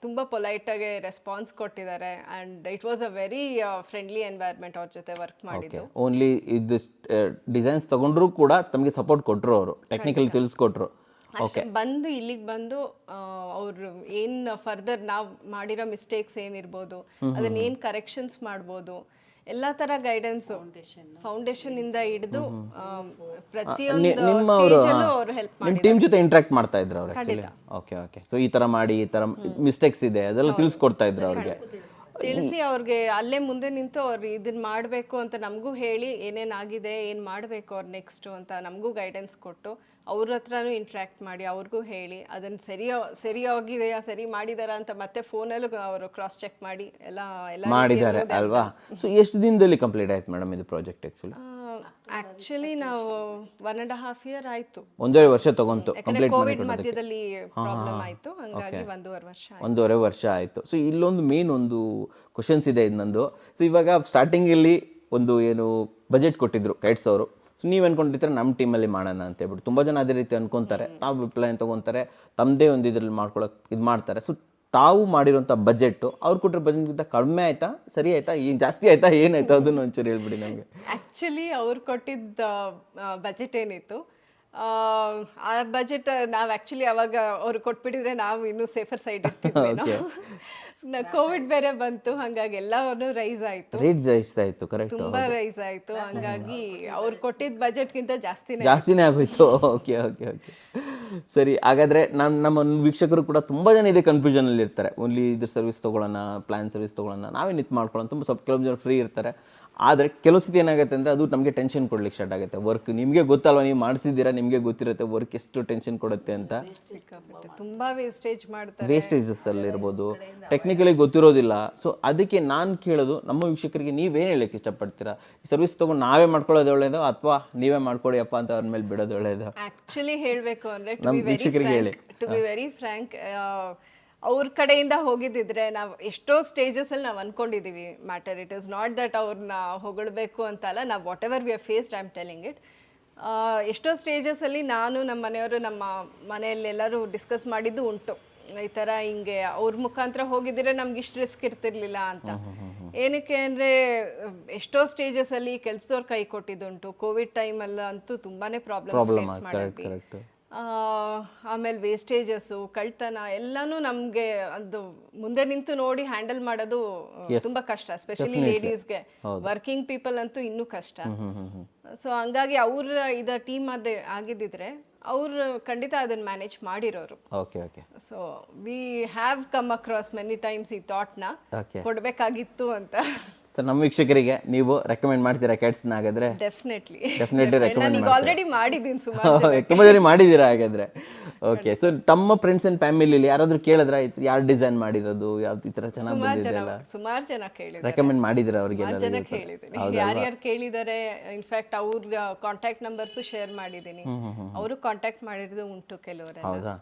ತುಂಬ ಪೊಲೈಟಾಗಿ ರೆಸ್ಪಾನ್ಸ್ ಕೊಟ್ಟಿದ್ದಾರೆ. And it was a very friendly environment ಅವ್ರ ಜೊತೆ ವರ್ಕ್ ಮಾಡಿದ್ದು. ಓನ್ಲಿ ಇದು ಡಿಸೈನ್ಸ್ ತಗೊಂಡ್ರು ಕೂಡ ತಮಗೆ ಸಪೋರ್ಟ್ ಕೊಟ್ಟರು, ಅವರು ಟೆಕ್ನಿಕಲ್ ತಿಳಿಸ್ಕೊಟ್ರು. ಬಂದು ಇಲ್ಲಿಗೆ ಬಂದು ಅವ್ರು ಏನು ಫರ್ದರ್ ನಾವು ಮಾಡಿರೋ ಮಿಸ್ಟೇಕ್ಸ್ ಏನಿರ್ಬೋದು, ಅದನ್ನ ಏನು ಕರೆಕ್ಷನ್ಸ್ ಮಾಡ್ಬೋದು, ಎಲ್ಲ ತರ ಗೈಡೆನ್ಸ್ ಫೌಂಡೇಶನ್ ಇಂದ ಹಿಡಿದು ಪ್ರತಿಯೊಂದು ಸ್ಟೇಜಲ್ಲೂ ಅವರು ಹೆಲ್ಪ್ ಮಾಡಿ ನಿಮ್ಮ ಟೀಮ್ ಜೊತೆ ಇಂಟರಾಕ್ಟ್ ಮಾಡ್ತಾ ಇದ್ರು ಅವರು ಆಕ್ಚುಲಿ. Okay okay. ಸೊ ಈ ತರ ಮಾಡಿ, ಈ ತರ ಮಿಸ್ಟೇಕ್ಸ್ ಇದೆ ಅದೆಲ್ಲ ತಿಳಿಸ್ಕೊಡ್ತಾ ಇದ್ರು ಅವ್ರಿಗೆ, ತಿಳಿಸಿ ಅವ್ರಿಗೆ ಅಲ್ಲೇ ಮುಂದೆ ನಿಂತು ಅವ್ರು ಇದನ್ನ ಮಾಡಬೇಕು ಅಂತ ನಮಗೂ ಹೇಳಿ ಏನೇನಾಗಿದೆ ಏನು ಮಾಡಬೇಕು ಅವ್ರು ನೆಕ್ಸ್ಟು ಅಂತ ನಮಗೂ ಗೈಡೆನ್ಸ್ ಕೊಟ್ಟು ಅವ್ರ ಹತ್ರನೂ ಇಂಟ್ರ್ಯಾಕ್ಟ್ ಮಾಡಿ ಅವ್ರಿಗೂ ಹೇಳಿ ಅದನ್ನು ಸರಿಯಾಗಿದೆಯಾ ಸರಿ ಮಾಡಿದಾರ ಅಂತ ಮತ್ತೆ ಫೋನಲ್ಲೂ ಅವರು ಕ್ರಾಸ್ ಚೆಕ್ ಮಾಡಿ ಎಲ್ಲ ಮಾಡಿದ್ದಾರೆ ಅಲ್ವಾ? ಸೊ ಎಷ್ಟು ದಿನದಲ್ಲಿ ಕಂಪ್ಲೀಟ್ ಆಯ್ತು ಮೇಡಮ್ ಇದು ಪ್ರಾಜೆಕ್ಟ್? ಆ್ಯಕ್ಚುಲಿ ಆಕ್ಚುಲಿ ನಾವು 1.5 ಇಯರ್ ಆಯ್ತು, ಒಂದೂವರೆ ವರ್ಷ ತಗೊಂತು ಯಾಕಂದ್ರೆ ಕಂಪ್ಲೀಟ್ ಕೋವಿಡ್ ಮಧ್ಯದಲ್ಲಿ ಪ್ರಾಬ್ಲಮ್ ಆಯ್ತು, ಹಂಗಾಗಿ 1.5 ವರ್ಷ ಆಯ್ತು. 1.5 ವರ್ಷ ಆಯಿತು. ಸೊ ಇಲ್ಲೊಂದು ಮೇನ್ ಒಂದು ಕ್ವಶನ್ಸ್ ಇದೆ ಇದು ನಂದು. ಸೊ ಇವಾಗ ಸ್ಟಾರ್ಟಿಂಗಲ್ಲಿ ಒಂದು ಏನು ಬಜೆಟ್ ಕೊಟ್ಟಿದ್ರು ಕೈಟ್ಸ್ ಅವರು. ಸೊ ನೀವು ಅನ್ಕೊಂಡಿರ್ತಾರೆ ನಮ್ಮ ಟೀಮಲ್ಲಿ ಮಾಡೋಣ ಅಂತ ಹೇಳ್ಬಿಟ್ಟು ತುಂಬ ಜನ ಅದೇ ರೀತಿ ಅನ್ಕೊತಾರೆ, ತಾವು ಪ್ಲಾನ್ ತೊಗೊತಾರೆ, ತಮ್ಮದೇ ಒಂದು ಇದರಲ್ಲಿ ಮಾಡ್ಕೊಳಕ್ಕೆ ಇದು ಮಾಡ್ತಾರೆ. ಸೊ ತಾವು ಮಾಡಿರೋಂಥ ಬಜೆಟ್ಟು ಅವ್ರು ಕೊಟ್ಟಿರೋ ಬಜೆಟ್ಗಿಂತ ಕಡಿಮೆ ಆಯಿತಾ, ಸರಿ ಆಯಿತಾ, ಏನು ಜಾಸ್ತಿ ಆಯಿತಾ, ಏನಾಯ್ತು ಅದನ್ನು ಒಂಚೂರು ಹೇಳ್ಬಿಡಿ ನಮಗೆ. ಆ್ಯಕ್ಚುಲಿ ಅವ್ರು ಕೊಟ್ಟಿದ್ದ ಬಜೆಟ್ ಏನಿತ್ತು, ಆ ಬಜೆಟ್ ನಾವು ಆ್ಯಕ್ಚುಲಿ ಅವಾಗ ಅವ್ರು ಕೊಟ್ಬಿಟ್ಟಿದ್ರೆ ನಾವು ಇನ್ನೂ ಸೇಫರ್ ಸೈಡ್ ಇರ್ತಿದ್ವಿ. ಕೋವಿಡ್ ಬೇರೆ ಬಂತು, ಹಂಗಾಗಿ ಎಲ್ಲವೂ ರೈಸ್ ಆಯಿತು, ರೇಟ್ ಜಾಸ್ತಿ ಆಯಿತು. ಕರೆಕ್ಟ್, ತುಂಬಾ ರೈಸ್ ಆಯಿತು. ಹಂಗಾಗಿ ಅವ್ರು ಕೊಟ್ಟಿದ್ದ ಬಜೆಟ್ಗಿಂತ ಜಾಸ್ತಿನೇ ಆಗೋಯ್ತು. ಓಕೆ ಓಕೆ ಓಕೆ ಸರಿ. ಹಾಗಾದರೆ ನಮ್ಮ ವೀಕ್ಷಕರು ಕೂಡ ತುಂಬ ಜನ ಇದೇ ಕನ್ಫ್ಯೂಷನಲ್ಲಿ ಇರ್ತಾರೆ. ಓನ್ಲಿ ಇದು ಸರ್ವಿಸ್ ತೊಗೊಳ್ಳೋಣ, ಪ್ಲಾನ್ ಸರ್ವಿಸ್ ತೊಗೊಳ್ಳೋಣ, ನಾವೇನು ಇದು ಮಾಡ್ಕೊಳ್ಳೋಣ, ತುಂಬ ಸ್ವಲ್ಪ ಕೆಲವು ಜನ ಫ್ರೀ ಇರ್ತಾರೆ. ಆದರೆ ಕೆಲವು ಸತಿ ಏನಾಗುತ್ತೆ ಅಂದರೆ ಅದು ನಮಗೆ ಟೆನ್ಷನ್ ಕೊಡ್ಲಿಕ್ಕೆ ಸ್ಟಾರ್ಟ್ ಆಗುತ್ತೆ. ವರ್ಕ್ ನಿಮಗೆ ಗೊತ್ತಲ್ವ, ನೀವು ಮಾಡಿಸಿದ್ದೀರಾ, ನಿಮಗೆ ಗೊತ್ತಿರುತ್ತೆ ವರ್ಕ್ ಎಷ್ಟು ಟೆನ್ಷನ್ ಕೊಡುತ್ತೆ ಅಂತ. ತುಂಬಾ ವೇಸ್ಟೇಜ್ ಮಾಡ್ತಾರೆ, ವೇಸ್ಟೇಜಸ್ ಅಲ್ಲಿ ಇರ್ಬೋದು, ಟೆಕ್ನಿಕಲಿ ಗೊತ್ತಿರೋದಿಲ್ಲ. ಸೊ ಅದಕ್ಕೆ ನಾನು ಕೇಳೋದು, ನಮ್ಮ ವೀಕ್ಷಕರಿಗೆ ನೀವೇನು ಹೇಳಕ್ಕೆ ಇಷ್ಟಪಡ್ತೀರಾ? ಈ ಸರ್ವಿಸ್ ತೊಗೊಂಡು ನಾವೇ ಮಾಡ್ಕೊಳ್ಳೋದು ಒಳ್ಳೇದು ಅಥವಾ ನೀವೇ ಮಾಡ್ಕೊಡಿ ಅಪ್ಪ ಅಂತ ಅವ್ರ ಮೇಲೆ ಬಿಡೋದು ಒಳ್ಳೇದು? ಆಕ್ಚುಲಿ ಹೇಳಬೇಕು ಅಂದರೆ ನಮ್ಮ ವೀಕ್ಷಕರಿಗೆ ಹೇಳಿ. ಟು ಬಿ ವೆರಿ ಫ್ರ್ಯಾಂಕ್, ಅವ್ರ ಕಡೆಯಿಂದ ಹೋಗಿದ್ದಿದ್ರೆ ನಾವು ಎಷ್ಟೋ ಸ್ಟೇಜಸಲ್ಲಿ ನಾವು ಅನ್ಕೊಂಡಿದ್ದೀವಿ matter. It is not that ಅವ್ರನ್ನ ಹೊಗಳಬೇಕು ಅಂತಲ್ಲ, ನಾವು what ever we are faced, I am telling it. ಎಷ್ಟೋ ಸ್ಟೇಜಸಲ್ಲಿ ನಾನು, ನಮ್ಮ ಮನೆಯವರು, ನಮ್ಮ ಮನೆಯಲ್ಲೆಲ್ಲರೂ ಡಿಸ್ಕಸ್ ಮಾಡಿದ್ದು ಉಂಟು, ಈ ಥರ ಹಿಂಗೆ ಅವ್ರ ಮುಖಾಂತರ ಹೋಗಿದ್ರೆ ನಮ್ಗೆ ಇಷ್ಟು ರಿಸ್ಕ್ ಇರ್ತಿರ್ಲಿಲ್ಲ ಅಂತ. ಏನಕ್ಕೆ ಅಂದರೆ ಎಷ್ಟೋ ಸ್ಟೇಜಸಲ್ಲಿ ಕೆಲಸದವ್ರು ಕೈ ಕೊಟ್ಟಿದ್ದುಂಟು. ಕೋವಿಡ್ ಟೈಮಲ್ಲ ಅಂತೂ ತುಂಬಾ ಪ್ರಾಬ್ಲಮ್ಸ್ ಫೇಸ್ ಮಾಡಿದ್ವಿ. ಆಮೇಲೆ ವೇಸ್ಟೇಜಸ್ಸು, ಕಳ್ತನ ಎಲ್ಲನೂ ನಮಗೆ ಅದು ಮುಂದೆ ನಿಂತು ನೋಡಿ ಹ್ಯಾಂಡಲ್ ಮಾಡೋದು ತುಂಬ ಕಷ್ಟ, ಎಸ್ಪೆಷಲಿ ಲೇಡೀಸ್ಗೆ. ವರ್ಕಿಂಗ್ ಪೀಪಲ್ ಅಂತೂ ಇನ್ನೂ ಕಷ್ಟ. ಸೊ ಹಂಗಾಗಿ ಅವ್ರ ಇದ ಟೀಮ್ ಆಗಿದ್ದಿದ್ರೆ ಅವ್ರು ಖಂಡಿತ ಅದನ್ನ ಮ್ಯಾನೇಜ್ ಮಾಡಿರೋರು. Okay okay. So we have come across many times ಈ ಥಾಟ್ನ ಕೊಡಬೇಕಾಗಿತ್ತು ಅಂತ. ಸೊ ನಮ್ಮ ವೀಕ್ಷಕರಿಗೆ ನೀವು ರೆಕಮೆಂಡ್ ಮಾಡ್ತೀರಾ ಕ್ಯಾಟ್ಸ್ನ? ಹಾಗಾದ್ರೆ ಡೆಫಿನೆಟ್ಲಿ ರೆಕಮೆಂಡ್ ನಾನು ಆಲ್ರೆಡಿ ಮಾಡಿದ್ದೀನಿ ಸುಮಾರು. ತುಂಬ ಜನ ಮಾಡಿದ್ದೀರಾ ಹಾಗಾದ್ರೆ? ಓಕೆ. ಸೊ ತಮ್ಮ ಫ್ರೆಂಡ್ಸ್ ಅಂಡ್ ಫ್ಯಾಮಿಲಿಲಿ ಯಾರಾದ್ರೂ ಕೇಳಿದ್ರ ಯಾರು ಡಿಸೈನ್ ಮಾಡಿರೋದು, ಯಾವ್ದು ಈ ಥರ ಚೆನ್ನಾಗಿ ಬಂದಿದೆಯಲ್ಲ? ಸುಮಾರು ಜನ ಕೇಳಿದ್ದಾರೆ, ರೆಕಮೆಂಡ್ ಮಾಡಿದ್ದೀರಾ ಅವ್ರಿಗೆ? ಜನ ಕೇಳಿದ್ದೀನಿ, ಯಾರ್ಯಾರು ಕೇಳಿದ್ದಾರೆ. ಇನ್ಫ್ಯಾಕ್ಟ್ ಅವ್ರ ಕಾಂಟ್ಯಾಕ್ಟ್ ನಂಬರ್ಸು ಶೇರ್ ಮಾಡಿದ್ದೀನಿ, ಅವರು ಕಾಂಟ್ಯಾಕ್ಟ್ ಮಾಡಿರೋದು ಉಂಟು ಕೆಲವರು. ಹೌದಾ?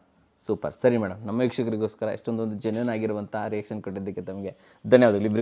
ಸೂಪರ್. ಸರಿ ಮೇಡಮ್, ನಮ್ಮ ವೀಕ್ಷಕರಿಗೋಸ್ಕರ ಎಷ್ಟೊಂದೊಂದು ಜೆನ್ಯೂನ್ ಆಗಿರುವಂತಹ ರಿಯಾಕ್ಷನ್ ಕೊಟ್ಟಿದ್ದಕ್ಕೆ ತಮಗೆ ಧನ್ಯವಾದಗಳು.